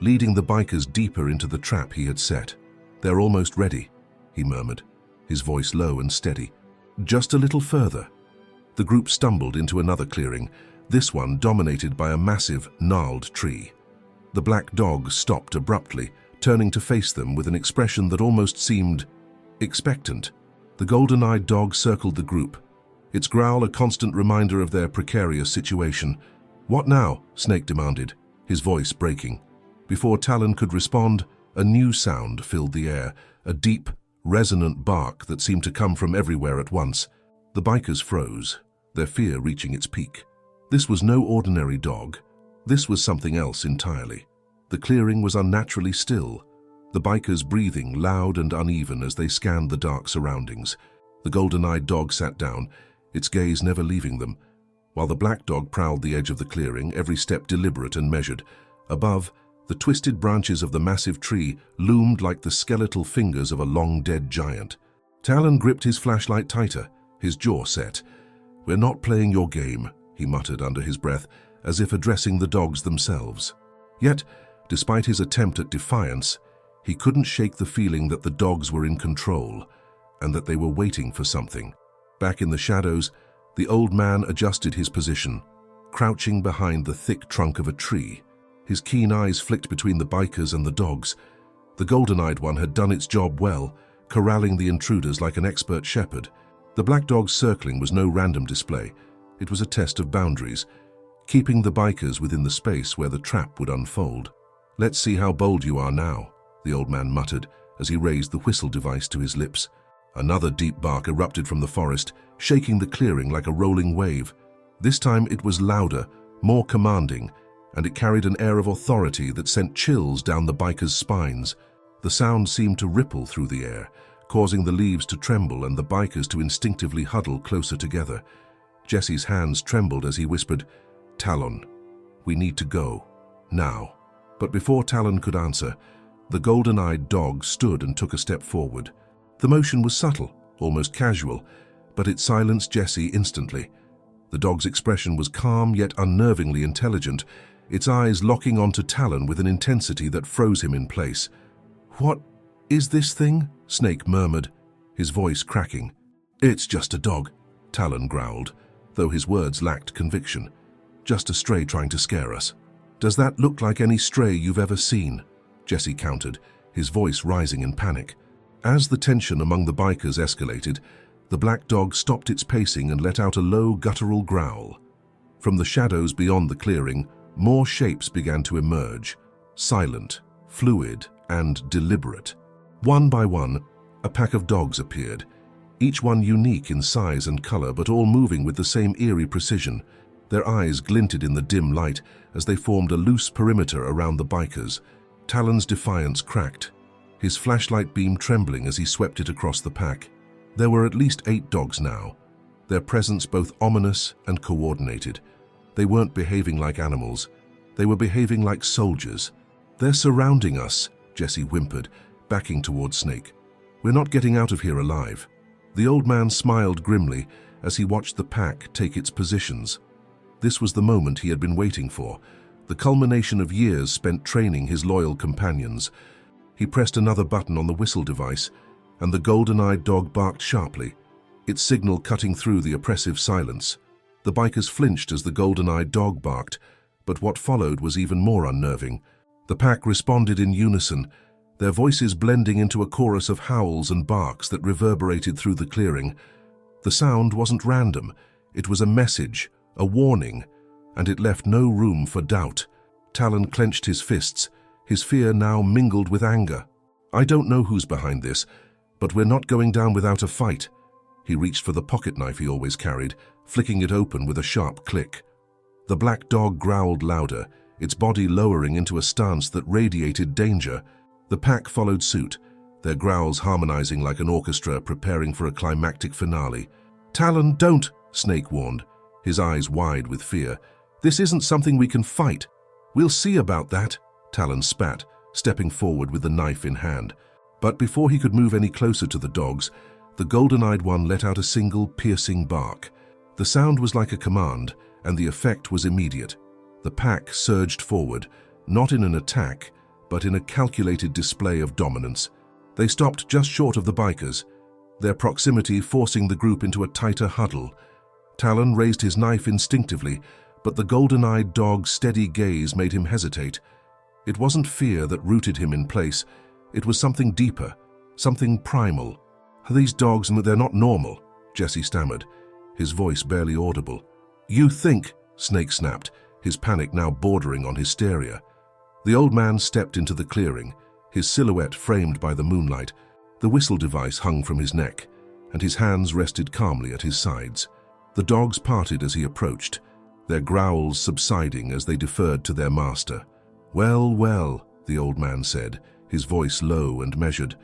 leading the bikers deeper into the trap he had set. "They're almost ready," he murmured, his voice low and steady. "Just a little further." The group stumbled into another clearing, this one dominated by a massive, gnarled tree. The black dog stopped abruptly, turning to face them with an expression that almost seemed expectant. The golden-eyed dog circled the group, its growl a constant reminder of their precarious situation. "What now?" Snake demanded, his voice breaking. Before Talon could respond, a new sound filled the air, a deep, resonant bark that seemed to come from everywhere at once. The bikers froze, their fear reaching its peak. This was no ordinary dog. This was something else entirely. The clearing was unnaturally still, the bikers breathing loud and uneven as they scanned the dark surroundings. The golden-eyed dog sat down, its gaze never leaving them, while the black dog prowled the edge of the clearing, every step deliberate and measured. Above, the twisted branches of the massive tree loomed like the skeletal fingers of a long-dead giant. Talon gripped his flashlight tighter, his jaw set. "We're not playing your game," he muttered under his breath, as if addressing the dogs themselves. Yet, despite his attempt at defiance, he couldn't shake the feeling that the dogs were in control, and that they were waiting for something. Back in the shadows, the old man adjusted his position, crouching behind the thick trunk of a tree. His keen eyes flicked between the bikers and the dogs. The golden-eyed one had done its job well, corralling the intruders like an expert shepherd. The black dog's circling was no random display. It was a test of boundaries, keeping the bikers within the space where the trap would unfold. "Let's see how bold you are now," the old man muttered as he raised the whistle device to his lips. Another deep bark erupted from the forest, shaking the clearing like a rolling wave. This time it was louder, more commanding, and it carried an air of authority that sent chills down the bikers' spines. The sound seemed to ripple through the air, causing the leaves to tremble and the bikers to instinctively huddle closer together. Jesse's hands trembled as he whispered, "Talon, we need to go. Now." But before Talon could answer, the golden-eyed dog stood and took a step forward. The motion was subtle, almost casual, but it silenced Jesse instantly. The dog's expression was calm yet unnervingly intelligent, its eyes locking onto Talon with an intensity that froze him in place. "What is this thing?" Snake murmured, his voice cracking. "It's just a dog," Talon growled, though his words lacked conviction. "Just a stray trying to scare us." "Does that look like any stray you've ever seen?" Jesse countered, his voice rising in panic. As the tension among the bikers escalated, the black dog stopped its pacing and let out a low, guttural growl. From the shadows beyond the clearing, more shapes began to emerge, silent, fluid, and deliberate. One by one, a pack of dogs appeared, each one unique in size and color, but all moving with the same eerie precision. Their eyes glinted in the dim light as they formed a loose perimeter around the bikers. Talon's defiance cracked, his flashlight beam trembling as he swept it across the pack. There were at least 8 dogs now, their presence both ominous and coordinated. They weren't behaving like animals. They were behaving like soldiers. "They're surrounding us," Jessie whimpered, backing towards Snake. "We're not getting out of here alive." The old man smiled grimly as he watched the pack take its positions. This was the moment he had been waiting for, the culmination of years spent training his loyal companions. He pressed another button on the whistle device, and the golden-eyed dog barked sharply, its signal cutting through the oppressive silence. The bikers flinched as the golden-eyed dog barked, but what followed was even more unnerving. The pack responded in unison, their voices blending into a chorus of howls and barks that reverberated through the clearing. The sound wasn't random. It was a message, a warning, and it left no room for doubt. Talon clenched his fists, his fear now mingled with anger. "I don't know who's behind this, but we're not going down without a fight." He reached for the pocket knife he always carried, flicking it open with a sharp click. The black dog growled louder, its body lowering into a stance that radiated danger. The pack followed suit, their growls harmonizing like an orchestra preparing for a climactic finale. "Talon, don't!" Snake warned, his eyes wide with fear. "This isn't something we can fight." "We'll see about that," Talon spat, stepping forward with the knife in hand. But before he could move any closer to the dogs, the golden-eyed one let out a single piercing bark. The sound was like a command, and the effect was immediate. The pack surged forward, not in an attack, but in a calculated display of dominance. They stopped just short of the bikers, their proximity forcing the group into a tighter huddle. Talon raised his knife instinctively, but the golden-eyed dog's steady gaze made him hesitate. It wasn't fear that rooted him in place. It was something deeper, something primal. "These dogs, they're not normal," Jessie stammered, his voice barely audible. "You think," Snake snapped, his panic now bordering on hysteria. The old man stepped into the clearing, his silhouette framed by the moonlight. The whistle device hung from his neck, and his hands rested calmly at his sides. The dogs parted as he approached, their growls subsiding as they deferred to their master. "Well, well," the old man said, his voice low and measured.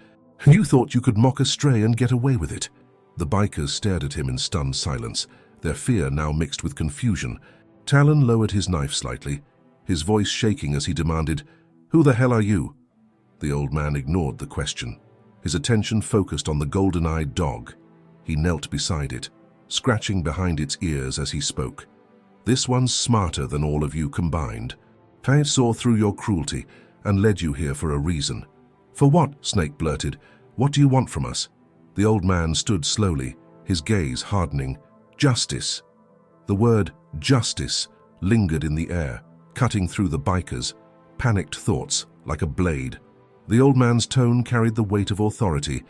"You thought you could mock a stray and get away with it." The bikers stared at him in stunned silence, their fear now mixed with confusion. Talon lowered his knife slightly, his voice shaking as he demanded, "Who the hell are you?" The old man ignored the question, his attention focused on the golden-eyed dog. He knelt beside it, scratching behind its ears as he spoke. "This one's smarter than all of you combined. I saw through your cruelty and led you here for a reason." "For what?" Snake blurted. "What do you want from us?" The old man stood slowly, his gaze hardening. "Justice." The word justice lingered in the air, cutting through the bikers, panicked thoughts like a blade. The old man's tone carried the weight of authority,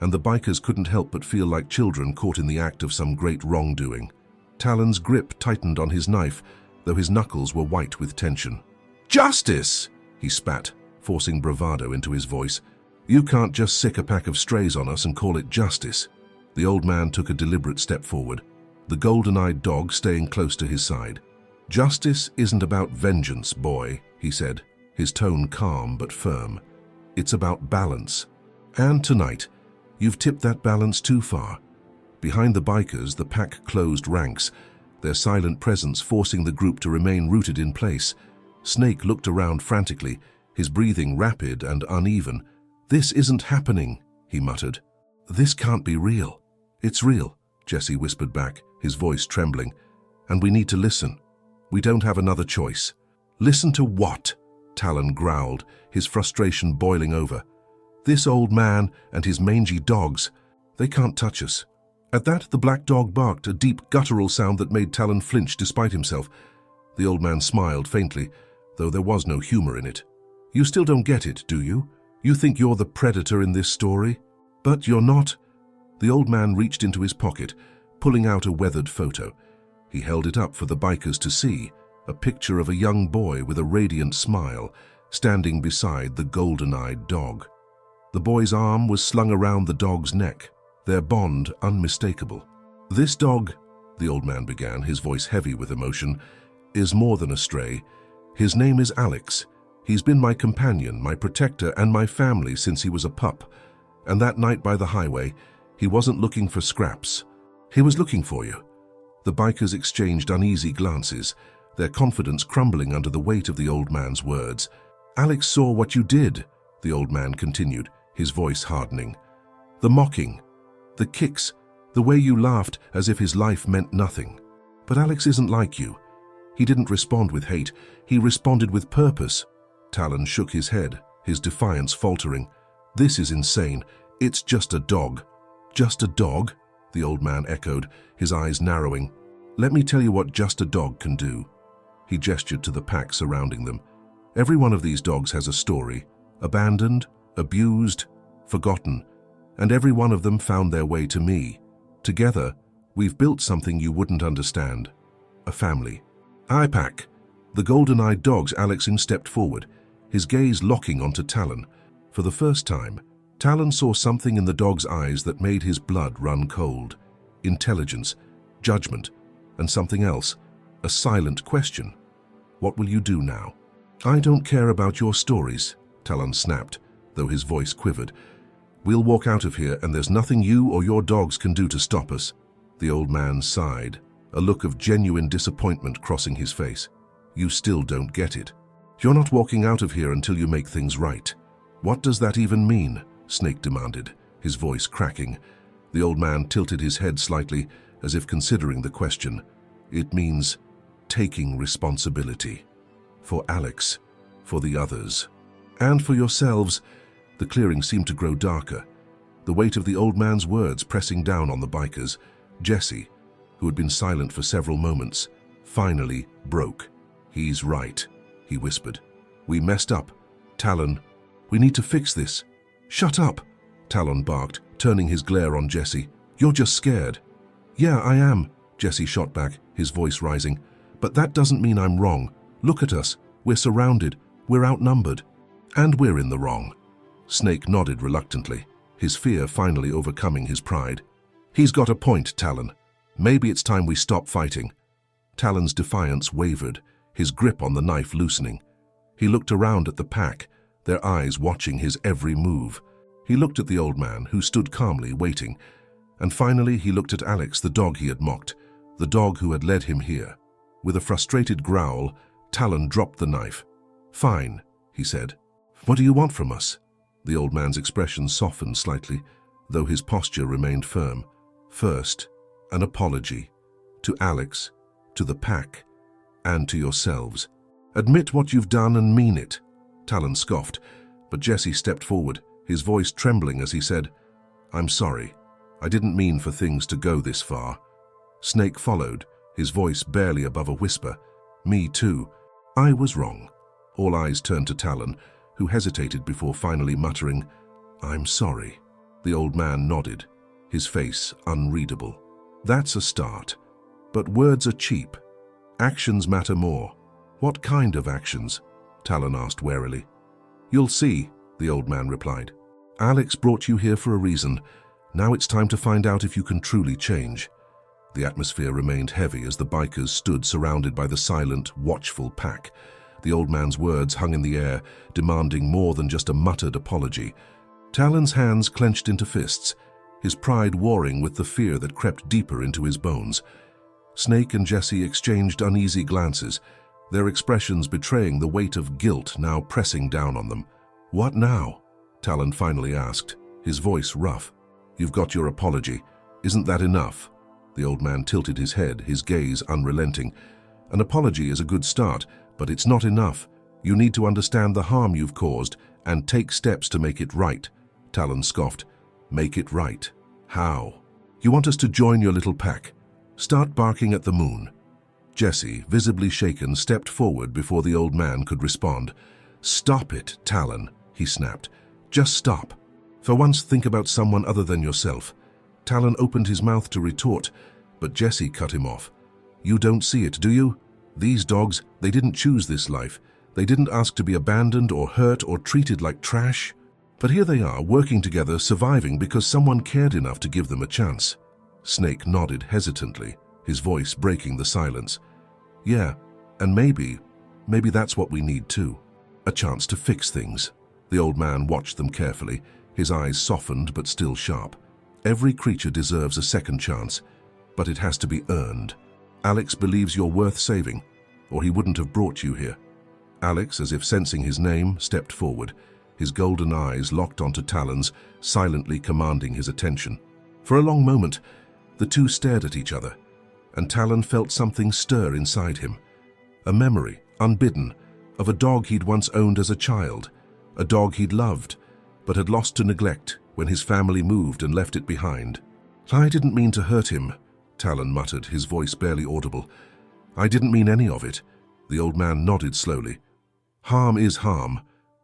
and the bikers couldn't help but feel like children caught in the act of some great wrongdoing. Talon's grip tightened on his knife, though his knuckles were white with tension. "Justice!" he spat, forcing bravado into his voice. "You can't just sick a pack of strays on us and call it justice." The old man took a deliberate step forward, the golden-eyed dog staying close to his side. "Justice isn't about vengeance, boy," he said, his tone calm but firm. "It's about balance. And tonight, you've tipped that balance too far." Behind the bikers, the pack closed ranks, their silent presence forcing the group to remain rooted in place. Snake looked around frantically, his breathing rapid and uneven. "This isn't happening," he muttered. "This can't be real." "It's real," Jessie whispered back, his voice trembling. "And we need to listen. We don't have another choice." "Listen to what?" Talon growled, his frustration boiling over. "This old man and his mangy dogs, they can't touch us." At that, the black dog barked, a deep, guttural sound that made Talon flinch despite himself. The old man smiled faintly, though there was no humor in it. "You still don't get it, do you? You think you're the predator in this story? But you're not." The old man reached into his pocket, pulling out a weathered photo. He held it up for the bikers to see, a picture of a young boy with a radiant smile, standing beside the golden-eyed dog. The boy's arm was slung around the dog's neck, their bond unmistakable. "This dog," the old man began, his voice heavy with emotion, "is more than a stray. His name is Alex. He's been my companion, my protector, and my family since he was a pup. And that night by the highway, he wasn't looking for scraps. He was looking for you. The bikers exchanged uneasy glances, their confidence crumbling under the weight of the old man's words. Alex saw what you did, the old man continued, his voice hardening. The mocking, the kicks, the way you laughed as if his life meant nothing. But Alex isn't like you. He didn't respond with hate, he responded with purpose. Talon shook his head, his defiance faltering. This is insane. It's just a dog. Just a dog? The old man echoed, his eyes narrowing. Let me tell you what just a dog can do. He gestured to the pack surrounding them. Every one of these dogs has a story. Abandoned, abused, forgotten. And every one of them found their way to me. Together, we've built something you wouldn't understand. A family. Pack. The golden-eyed dogs. Alex stepped forward, his gaze locking onto Talon. For the first time, Talon saw something in the dog's eyes that made his blood run cold. Intelligence, judgment, and something else. A silent question. What will you do now? I don't care about your stories, Talon snapped, though his voice quivered. We'll walk out of here and there's nothing you or your dogs can do to stop us. The old man sighed, a look of genuine disappointment crossing his face. You still don't get it. You're not walking out of here until you make things right. What does that even mean? Snake demanded, his voice cracking. The old man tilted his head slightly, as if considering the question. It means taking responsibility. For Alex, for the others, and for yourselves. The clearing seemed to grow darker, the weight of the old man's words pressing down on the bikers. Jesse, who had been silent for several moments, finally broke. He's right, he whispered. We messed up. Talon, we need to fix this. Shut up, Talon barked, turning his glare on Jesse. You're just scared. Yeah, I am, Jesse shot back, his voice rising. But that doesn't mean I'm wrong. Look at us. We're surrounded. We're outnumbered. And we're in the wrong. Snake nodded reluctantly, his fear finally overcoming his pride. He's got a point, Talon. Maybe it's time we stop fighting. Talon's defiance wavered, his grip on the knife loosening. He looked around at the pack, their eyes watching his every move. He looked at the old man, who stood calmly waiting. And finally he looked at Alex, the dog he had mocked, the dog who had led him here. With a frustrated growl, Talon dropped the knife. Fine, he said. What do you want from us? The old man's expression softened slightly, though his posture remained firm. First, an apology. To Alex, to the pack, and to yourselves. Admit what you've done and mean it. Talon scoffed, but Jesse stepped forward, his voice trembling as he said, I'm sorry. I didn't mean for things to go this far. Snake followed, his voice barely above a whisper. Me too. I was wrong. All eyes turned to Talon, who hesitated before finally muttering, I'm sorry. The old man nodded, his face unreadable. That's a start. But words are cheap. Actions matter more. What kind of actions? Talon asked warily. You'll see, the old man replied. Alex brought you here for a reason. Now it's time to find out if you can truly change. The atmosphere remained heavy as the bikers stood surrounded by the silent, watchful pack. The old man's words hung in the air, demanding more than just a muttered apology. Talon's hands clenched into fists, his pride warring with the fear that crept deeper into his bones. Snake and Jesse exchanged uneasy glances, their expressions betraying the weight of guilt now pressing down on them. What now? Talon finally asked, his voice rough. You've got your apology. Isn't that enough? The old man tilted his head, his gaze unrelenting. An apology is a good start, but it's not enough. You need to understand the harm you've caused and take steps to make it right. Talon scoffed. Make it right? How? You want us to join your little pack? Start barking at the moon. Jesse, visibly shaken, stepped forward before the old man could respond. Stop it, Talon, he snapped. Just stop. For once, think about someone other than yourself. Talon opened his mouth to retort, but Jesse cut him off. You don't see it, do you? These dogs, they didn't choose this life. They didn't ask to be abandoned or hurt or treated like trash. But here they are, working together, surviving because someone cared enough to give them a chance. Snake nodded hesitantly, his voice breaking the silence. Yeah, and maybe that's what we need too. A chance to fix things. The old man watched them carefully, his eyes softened but still sharp. Every creature deserves a second chance. but it has to be earned. Alex believes you're worth saving, or he wouldn't have brought you here." Alex, as if sensing his name, stepped forward, his golden eyes locked onto Talon's, silently commanding his attention. For a long moment, the two stared at each other, and Talon felt something stir inside him. A memory, unbidden, of a dog he'd once owned as a child, a dog he'd loved, but had lost to neglect when his family moved and left it behind. "I didn't mean to hurt him," Talon muttered, his voice barely audible. "I didn't mean any of it." The old man nodded slowly. "Harm is harm,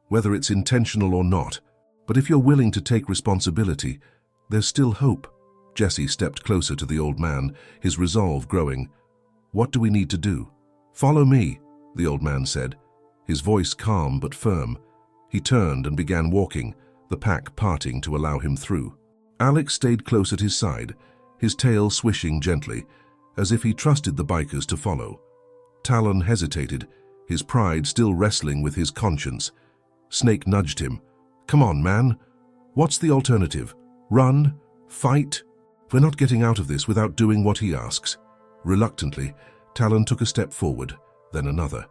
whether it's intentional or not. But if you're willing to take responsibility, there's still hope." Jesse stepped closer to the old man, his resolve growing. "What do we need to do?" "Follow me," the old man said, his voice calm but firm. He turned and began walking, the pack parting to allow him through. Alex stayed close at his side, his tail swishing gently, as if he trusted the bikers to follow. Talon hesitated, his pride still wrestling with his conscience. Snake nudged him. "Come on, man. What's the alternative? Run? Fight? We're not getting out of this without doing what he asks." Reluctantly, Talon took a step forward, then another.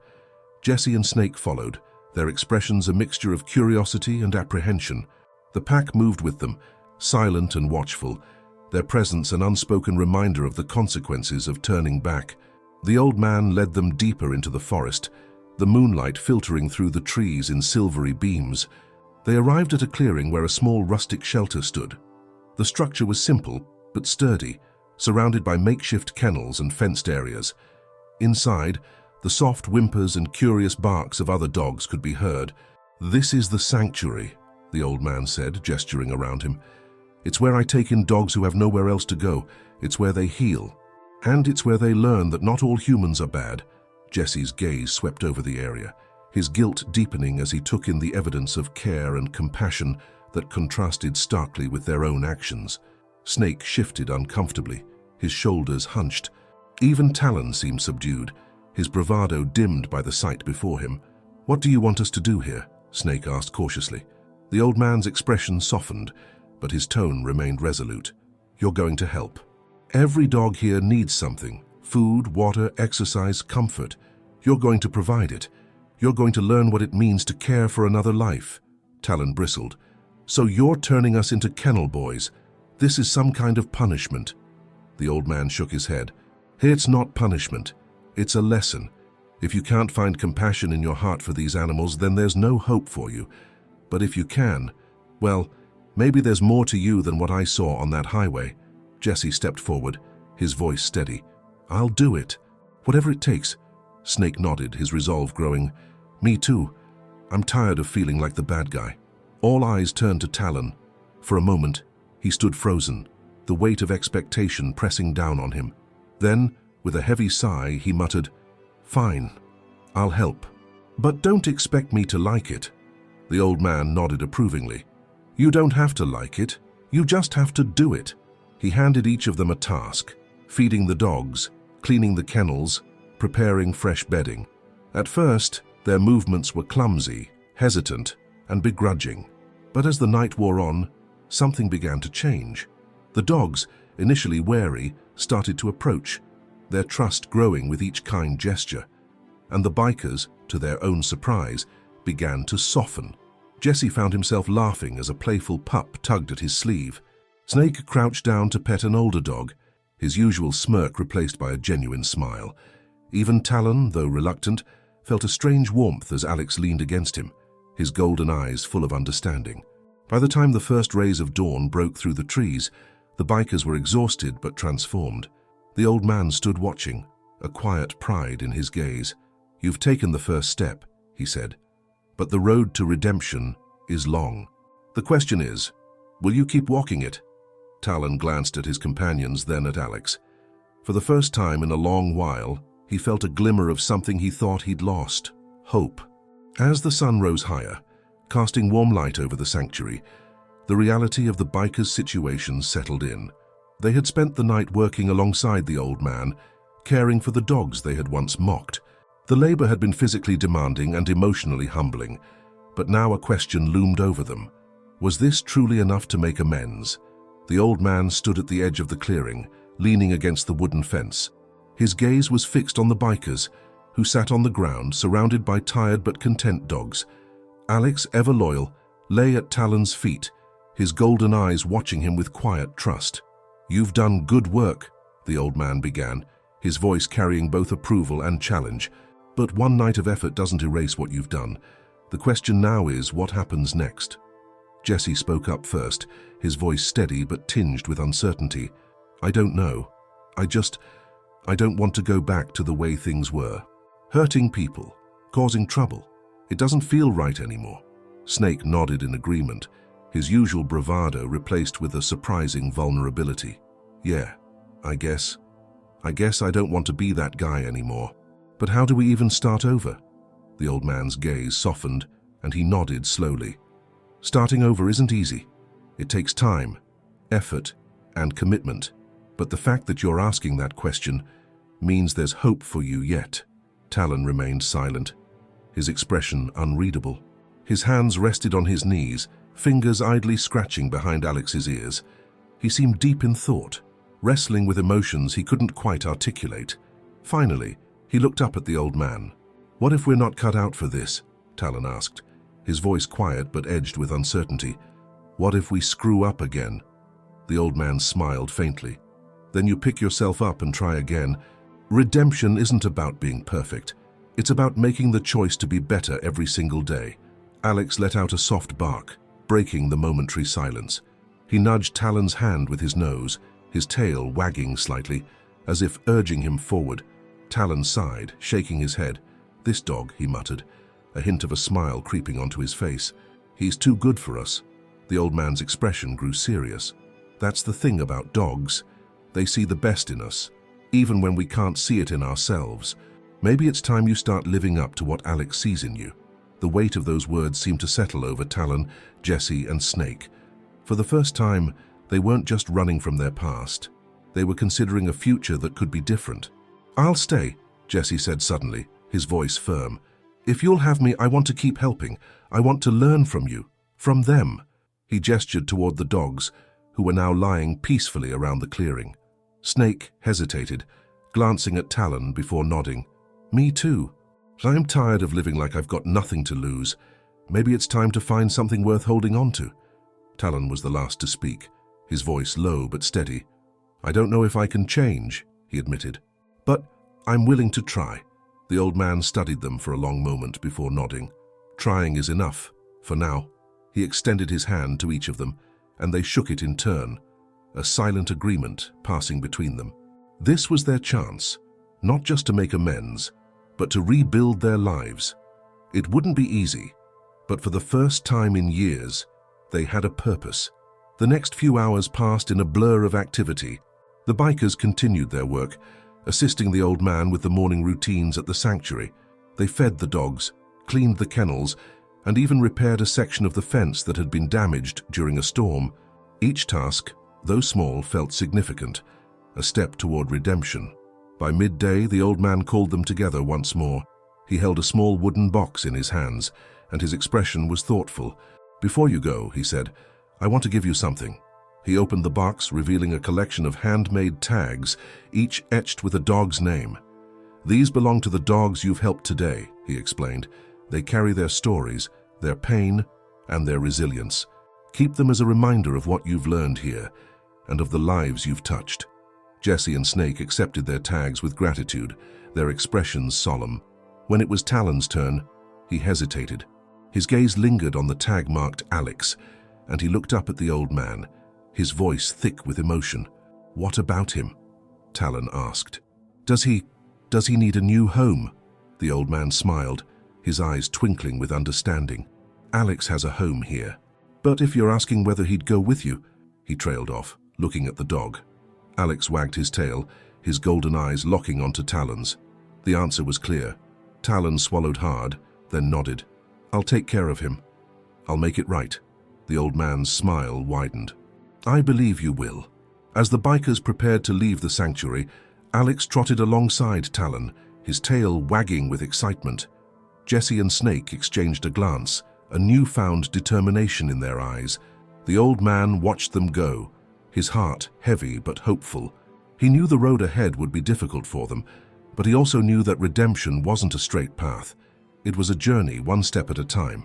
Jesse and Snake followed, their expressions a mixture of curiosity and apprehension. The pack moved with them, silent and watchful, their presence an unspoken reminder of the consequences of turning back. The old man led them deeper into the forest, the moonlight filtering through the trees in silvery beams. They arrived at a clearing where a small rustic shelter stood. The structure was simple but sturdy, surrounded by makeshift kennels and fenced areas. Inside, the soft whimpers and curious barks of other dogs could be heard. "This is the sanctuary," the old man said, gesturing around him. "It's where I take in dogs who have nowhere else to go. It's where they heal. And it's where they learn that not all humans are bad." Jesse's gaze swept over the area, his guilt deepening as he took in the evidence of care and compassion that contrasted starkly with their own actions. Snake shifted uncomfortably, his shoulders hunched. Even Talon seemed subdued, his bravado dimmed by the sight before him. "What do you want us to do here?" Snake asked cautiously. The old man's expression softened, but his tone remained resolute. "You're going to help. Every dog here needs something: food, water, exercise, comfort. You're going to provide it. You're going to learn what it means to care for another life." Talon bristled. "So you're turning us into kennel boys? This is some kind of punishment?" The old man shook his head. "It's not punishment. It's a lesson. If you can't find compassion in your heart for these animals, then there's no hope for you. But if you can, well, maybe there's more to you than what I saw on that highway." Jesse stepped forward, his voice steady. "I'll do it. Whatever it takes." Snake nodded, his resolve growing. "Me too. I'm tired of feeling like the bad guy." All eyes turned to Talon. For a moment, he stood frozen, the weight of expectation pressing down on him. Then, with a heavy sigh, he muttered, "Fine, I'll help. But don't expect me to like it." The old man nodded approvingly. "You don't have to like it. You just have to do it." He handed each of them a task: feeding the dogs, cleaning the kennels, preparing fresh bedding. At first, their movements were clumsy, hesitant, and begrudging. But as the night wore on, something began to change. The dogs, initially wary, started to approach, their trust growing with each kind gesture. And the bikers, to their own surprise, began to soften. Jesse found himself laughing as a playful pup tugged at his sleeve. Snake crouched down to pet an older dog, his usual smirk replaced by a genuine smile. Even Talon, though reluctant, felt a strange warmth as Alex leaned against him, his golden eyes full of understanding. By the time the first rays of dawn broke through the trees, the bikers were exhausted but transformed. The old man stood watching, a quiet pride in his gaze. "You've taken the first step," he said, "but the road to redemption is long. The question is, will you keep walking it?" Talon glanced at his companions, then at Alex. For the first time in a long while, he felt a glimmer of something he thought he'd lost: hope. As the sun rose higher, casting warm light over the sanctuary, the reality of the bikers' situation settled in. They had spent the night working alongside the old man, caring for the dogs they had once mocked. The labor had been physically demanding and emotionally humbling, but now a question loomed over them. Was this truly enough to make amends? The old man stood at the edge of the clearing, leaning against the wooden fence. His gaze was fixed on the bikers, who sat on the ground surrounded by tired but content dogs. Alex, ever loyal, lay at Talon's feet, his golden eyes watching him with quiet trust. "You've done good work," the old man began, his voice carrying both approval and challenge. "But one night of effort doesn't erase what you've done. The question now is, what happens next?" Jesse spoke up first, his voice steady but tinged with uncertainty. "I don't know. I don't want to go back to the way things were. Hurting people, causing trouble. It doesn't feel right anymore." Snake nodded in agreement, his usual bravado replaced with a surprising vulnerability. "Yeah, I guess I don't want to be that guy anymore. But how do we even start over?" The old man's gaze softened, and he nodded slowly. "Starting over isn't easy. It takes time, effort, and commitment. But the fact that you're asking that question means there's hope for you yet." Talon remained silent, his expression unreadable. His hands rested on his knees, fingers idly scratching behind Alex's ears. He seemed deep in thought, wrestling with emotions he couldn't quite articulate. Finally, he looked up at the old man. "What if we're not cut out for this?" Talon asked, his voice quiet but edged with uncertainty. "What if we screw up again?" The old man smiled faintly. "Then you pick yourself up and try again. Redemption isn't about being perfect. It's about making the choice to be better every single day." Alex let out a soft bark, breaking the momentary silence. He nudged Talon's hand with his nose, his tail wagging slightly, as if urging him forward. Talon sighed, shaking his head. "This dog," he muttered, a hint of a smile creeping onto his face. "He's too good for us." The old man's expression grew serious. "That's the thing about dogs. They see the best in us, even when we can't see it in ourselves. Maybe it's time you start living up to what Alex sees in you." The weight of those words seemed to settle over Talon, Jesse, and Snake. For the first time, they weren't just running from their past. They were considering a future that could be different. "I'll stay," Jesse said suddenly, his voice firm. "If you'll have me, I want to keep helping. I want to learn from you, from them." He gestured toward the dogs, who were now lying peacefully around the clearing. Snake hesitated, glancing at Talon before nodding. "Me too. I'm tired of living like I've got nothing to lose. Maybe it's time to find something worth holding on to." Talon was the last to speak, his voice low but steady. "I don't know if I can change," he admitted, "but I'm willing to try." The old man studied them for a long moment before nodding. "Trying is enough, for now." He extended his hand to each of them, and they shook it in turn, a silent agreement passing between them. This was their chance, not just to make amends, but to rebuild their lives. It wouldn't be easy, but for the first time in years, they had a purpose. The next few hours passed in a blur of activity. The bikers continued their work, assisting the old man with the morning routines at the sanctuary. They fed the dogs, cleaned the kennels, and even repaired a section of the fence that had been damaged during a storm. Each task, though small, felt significant, a step toward redemption. By midday, the old man called them together once more. He held a small wooden box in his hands, and his expression was thoughtful. "Before you go," he said, "I want to give you something." He opened the box, revealing a collection of handmade tags, each etched with a dog's name. "These belong to the dogs you've helped today," he explained. "They carry their stories, their pain, and their resilience. Keep them as a reminder of what you've learned here, and of the lives you've touched." Jesse and Snake accepted their tags with gratitude, their expressions solemn. When it was Talon's turn, he hesitated. His gaze lingered on the tag marked Alex, and he looked up at the old man, his voice thick with emotion. "What about him?" Talon asked. Does he need a new home?" The old man smiled, his eyes twinkling with understanding. "Alex has a home here. But if you're asking whether he'd go with you," he trailed off, looking at the dog. Alex wagged his tail, his golden eyes locking onto Talon's. The answer was clear. Talon swallowed hard, then nodded. "I'll take care of him. I'll make it right." The old man's smile widened. "I believe you will." As the bikers prepared to leave the sanctuary, Alex trotted alongside Talon, his tail wagging with excitement. Jesse and Snake exchanged a glance, a newfound determination in their eyes. The old man watched them go, his heart heavy but hopeful. He knew the road ahead would be difficult for them, but he also knew that redemption wasn't a straight path. It was a journey, one step at a time.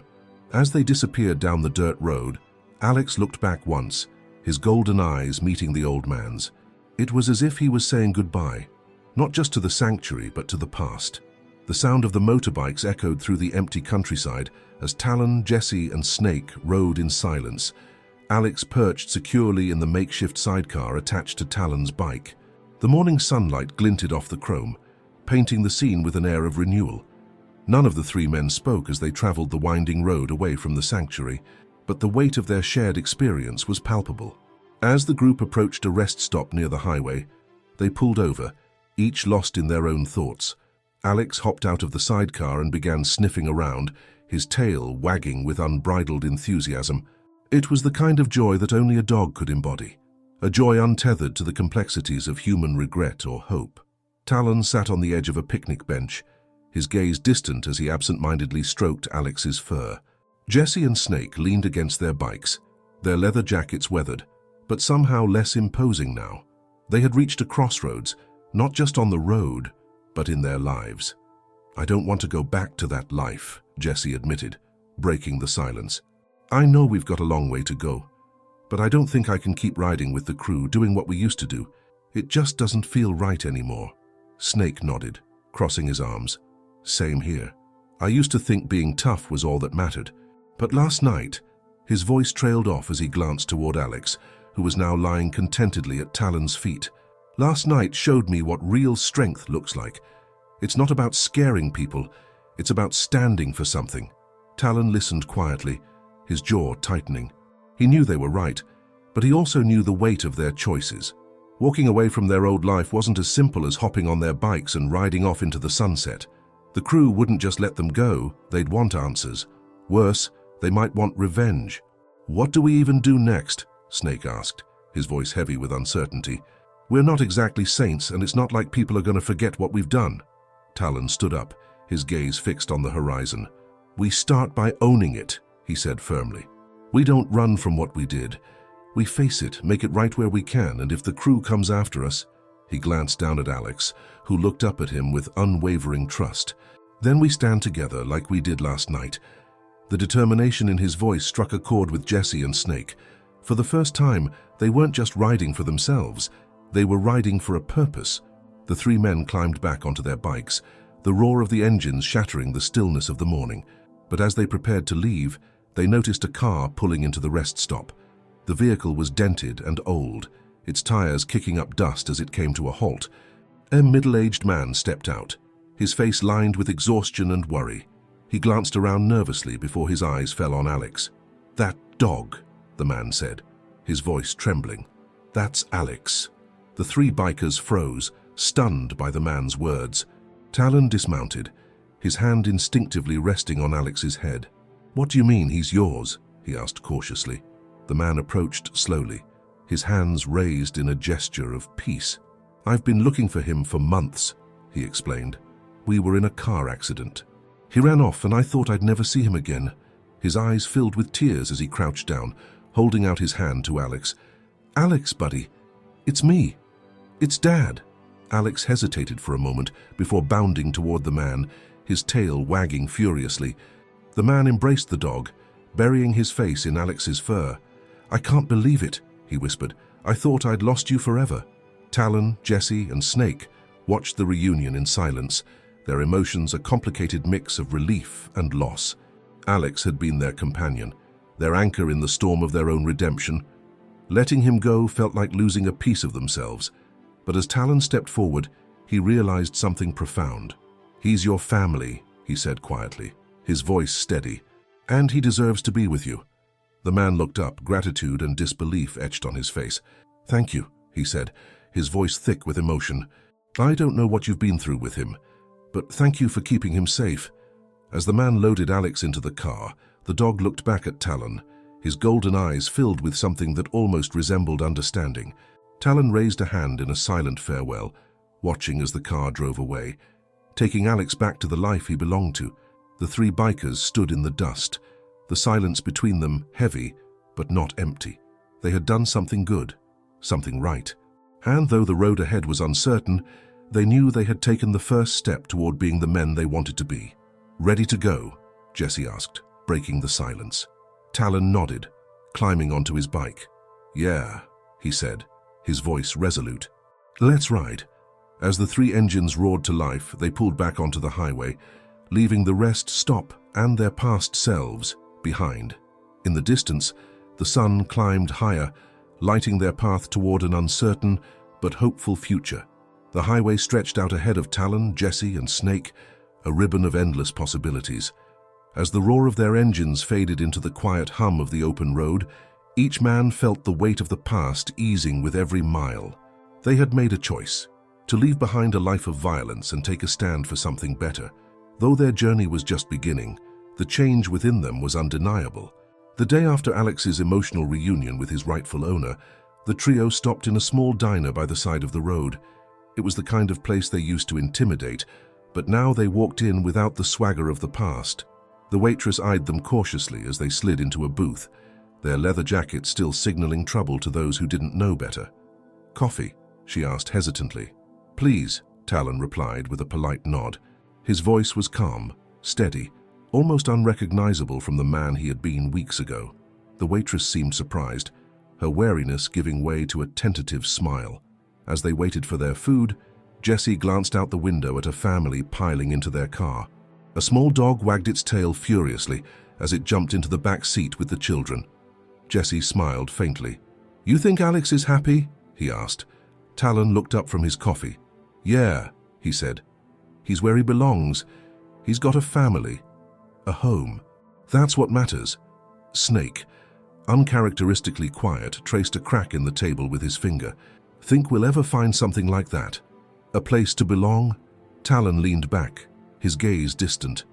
As they disappeared down the dirt road, Alex looked back once, his golden eyes meeting the old man's. It was as if he was saying goodbye, not just to the sanctuary, but to the past. The sound of the motorbikes echoed through the empty countryside as Talon, Jesse, and Snake rode in silence. Alex perched securely in the makeshift sidecar attached to Talon's bike. The morning sunlight glinted off the chrome, painting the scene with an air of renewal. None of the three men spoke as they traveled the winding road away from the sanctuary, but the weight of their shared experience was palpable. As the group approached a rest stop near the highway, they pulled over, each lost in their own thoughts. Alex hopped out of the sidecar and began sniffing around, his tail wagging with unbridled enthusiasm. It was the kind of joy that only a dog could embody, a joy untethered to the complexities of human regret or hope. Talon sat on the edge of a picnic bench, his gaze distant as he absent-mindedly stroked Alex's fur. Jesse and Snake leaned against their bikes, their leather jackets weathered, but somehow less imposing now. They had reached a crossroads, not just on the road, but in their lives. "I don't want to go back to that life," Jesse admitted, breaking the silence. "I know we've got a long way to go, but I don't think I can keep riding with the crew, doing what we used to do. It just doesn't feel right anymore." Snake nodded, crossing his arms. "Same here. I used to think being tough was all that mattered. But last night," his voice trailed off as he glanced toward Alex, who was now lying contentedly at Talon's feet. "Last night showed me what real strength looks like. It's not about scaring people, it's about standing for something." Talon listened quietly, his jaw tightening. He knew they were right, but he also knew the weight of their choices. Walking away from their old life wasn't as simple as hopping on their bikes and riding off into the sunset. The crew wouldn't just let them go, they'd want answers. Worse, they might want revenge. "What do we even do next?" Snake asked, his voice heavy with uncertainty. "We're not exactly saints, and it's not like people are going to forget what we've done." Talon stood up, his gaze fixed on the horizon. "We start by owning it," he said firmly. "We don't run from what we did. We face it, make it right where we can, and if the crew comes after us—" He glanced down at Alex, who looked up at him with unwavering trust. "Then we stand together like we did last night." The determination in his voice struck a chord with Jesse and Snake. For the first time, they weren't just riding for themselves, they were riding for a purpose. The three men climbed back onto their bikes, the roar of the engines shattering the stillness of the morning. But as they prepared to leave, they noticed a car pulling into the rest stop. The vehicle was dented and old, its tires kicking up dust as it came to a halt. A middle-aged man stepped out, his face lined with exhaustion and worry. He glanced around nervously before his eyes fell on Alex. "That dog," the man said, his voice trembling. "That's Alex." The three bikers froze, stunned by the man's words. Talon dismounted, his hand instinctively resting on Alex's head. "What do you mean he's yours?" he asked cautiously. The man approached slowly, his hands raised in a gesture of peace. "I've been looking for him for months," he explained. "We were in a car accident. He ran off and I thought I'd never see him again." His eyes filled with tears as he crouched down, holding out his hand to Alex. "Alex, buddy, it's me. It's Dad." Alex hesitated for a moment before bounding toward the man, his tail wagging furiously. The man embraced the dog, burying his face in Alex's fur. "I can't believe it," he whispered. "I thought I'd lost you forever." Talon, Jesse, and Snake watched the reunion in silence, their emotions a complicated mix of relief and loss. Alex had been their companion, their anchor in the storm of their own redemption. Letting him go felt like losing a piece of themselves. But as Talon stepped forward, he realized something profound. "He's your family," he said quietly, his voice steady, "and he deserves to be with you." The man looked up, gratitude and disbelief etched on his face. "Thank you," he said, his voice thick with emotion. "I don't know what you've been through with him, but thank you for keeping him safe." As the man loaded Alex into the car, the dog looked back at Talon, his golden eyes filled with something that almost resembled understanding. Talon raised a hand in a silent farewell, watching as the car drove away, taking Alex back to the life he belonged to. The three bikers stood in the dust, the silence between them heavy, but not empty. They had done something good, something right. And though the road ahead was uncertain, they knew they had taken the first step toward being the men they wanted to be. "Ready to go?" Jesse asked, breaking the silence. Talon nodded, climbing onto his bike. "Yeah," he said, his voice resolute. "Let's ride." As the three engines roared to life, they pulled back onto the highway, leaving the rest stop and their past selves behind. In the distance, the sun climbed higher, lighting their path toward an uncertain but hopeful future. The highway stretched out ahead of Talon, Jesse, and Snake, a ribbon of endless possibilities. As the roar of their engines faded into the quiet hum of the open road, each man felt the weight of the past easing with every mile. They had made a choice, to leave behind a life of violence and take a stand for something better. Though their journey was just beginning, the change within them was undeniable. The day after Alex's emotional reunion with his rightful owner, the trio stopped in a small diner by the side of the road. It was the kind of place they used to intimidate, but now they walked in without the swagger of the past. The waitress eyed them cautiously as they slid into a booth, their leather jackets still signaling trouble to those who didn't know better. "Coffee?" she asked hesitantly. "Please," Talon replied with a polite nod. His voice was calm, steady, almost unrecognizable from the man he had been weeks ago. The waitress seemed surprised, her wariness giving way to a tentative smile. As they waited for their food, Jesse glanced out the window at a family piling into their car. A small dog wagged its tail furiously as it jumped into the back seat with the children. Jesse smiled faintly. "You think Alex is happy?" he asked. Talon looked up from his coffee. "Yeah," he said. "He's where he belongs. He's got a family, a home. That's what matters." Snake, uncharacteristically quiet, traced a crack in the table with his finger. "Think we'll ever find something like that? A place to belong?" Talon leaned back, his gaze distant.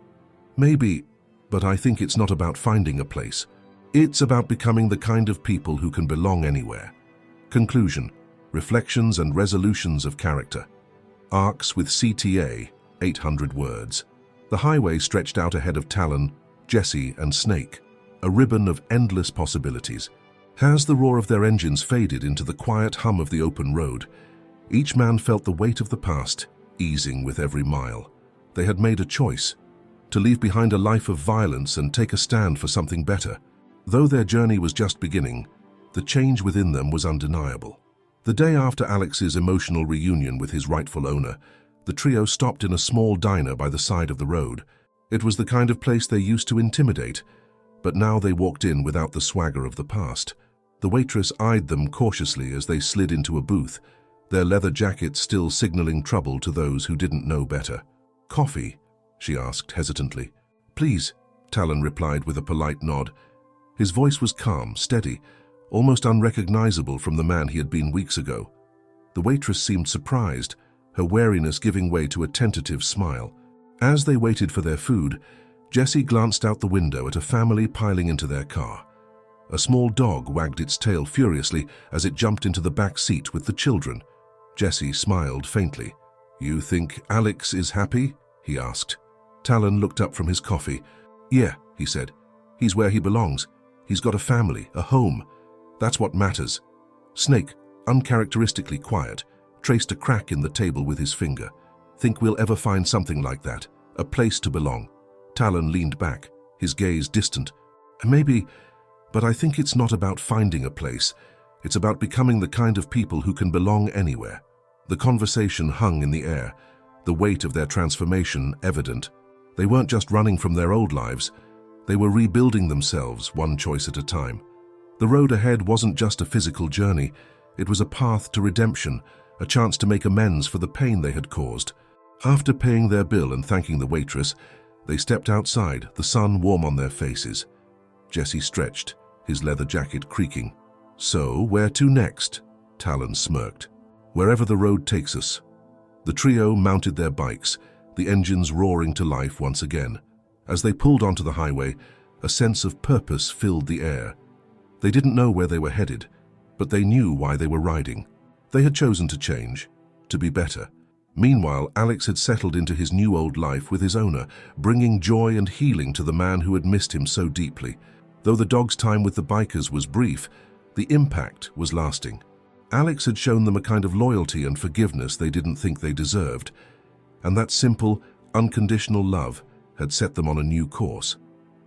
"Maybe, but I think it's not about finding a place. It's about becoming the kind of people who can belong anywhere." Conclusion: reflections and resolutions of character. Arcs with CTA, 800 words. The highway stretched out ahead of Talon, Jesse, and Snake, a ribbon of endless possibilities. As the roar of their engines faded into the quiet hum of the open road, each man felt the weight of the past easing with every mile. They had made a choice, to leave behind a life of violence and take a stand for something better. Though their journey was just beginning, the change within them was undeniable. The day after Alex's emotional reunion with his rightful owner, the trio stopped in a small diner by the side of the road. It was the kind of place they used to intimidate, but now they walked in without the swagger of the past. The waitress eyed them cautiously as they slid into a booth, their leather jackets still signaling trouble to those who didn't know better. "Coffee?" she asked hesitantly. "Please," Talon replied with a polite nod. His voice was calm, steady, almost unrecognizable from the man he had been weeks ago. The waitress seemed surprised, her wariness giving way to a tentative smile. As they waited for their food, Jesse glanced out the window at a family piling into their car. A small dog wagged its tail furiously as it jumped into the back seat with the children. Jesse smiled faintly. "You think Alex is happy?" he asked. Talon looked up from his coffee. "Yeah," he said. "He's where he belongs. He's got a family, a home. That's what matters." Snake, uncharacteristically quiet, traced a crack in the table with his finger. "Think we'll ever find something like that? A place to belong?" Talon leaned back, his gaze distant. "Maybe, but I think it's not about finding a place. It's about becoming the kind of people who can belong anywhere." The conversation hung in the air, the weight of their transformation evident. They weren't just running from their old lives. They were rebuilding themselves, one choice at a time. The road ahead wasn't just a physical journey. It was a path to redemption, a chance to make amends for the pain they had caused. After paying their bill and thanking the waitress, they stepped outside, the sun warm on their faces. Jesse stretched, his leather jacket creaking. "So, where to next?" Talon smirked. "Wherever the road takes us." The trio mounted their bikes, the engines roaring to life once again. As they pulled onto the highway, a sense of purpose filled the air. They didn't know where they were headed, but they knew why they were riding. They had chosen to change, to be better. Meanwhile, Alex had settled into his new old life with his owner, bringing joy and healing to the man who had missed him so deeply. Though the dog's time with the bikers was brief, the impact was lasting. Alex had shown them a kind of loyalty and forgiveness they didn't think they deserved, and that simple, unconditional love had set them on a new course.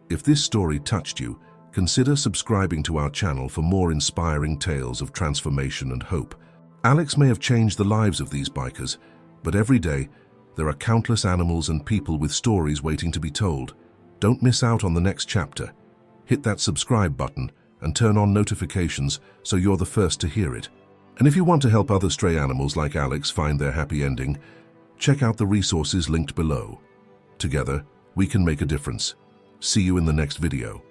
If this story touched you, consider subscribing to our channel for more inspiring tales of transformation and hope. Alex may have changed the lives of these bikers, but every day, there are countless animals and people with stories waiting to be told. Don't miss out on the next chapter. Hit that subscribe button and turn on notifications so you're the first to hear it. And if you want to help other stray animals like Alex find their happy ending, check out the resources linked below. Together, we can make a difference. See you in the next video.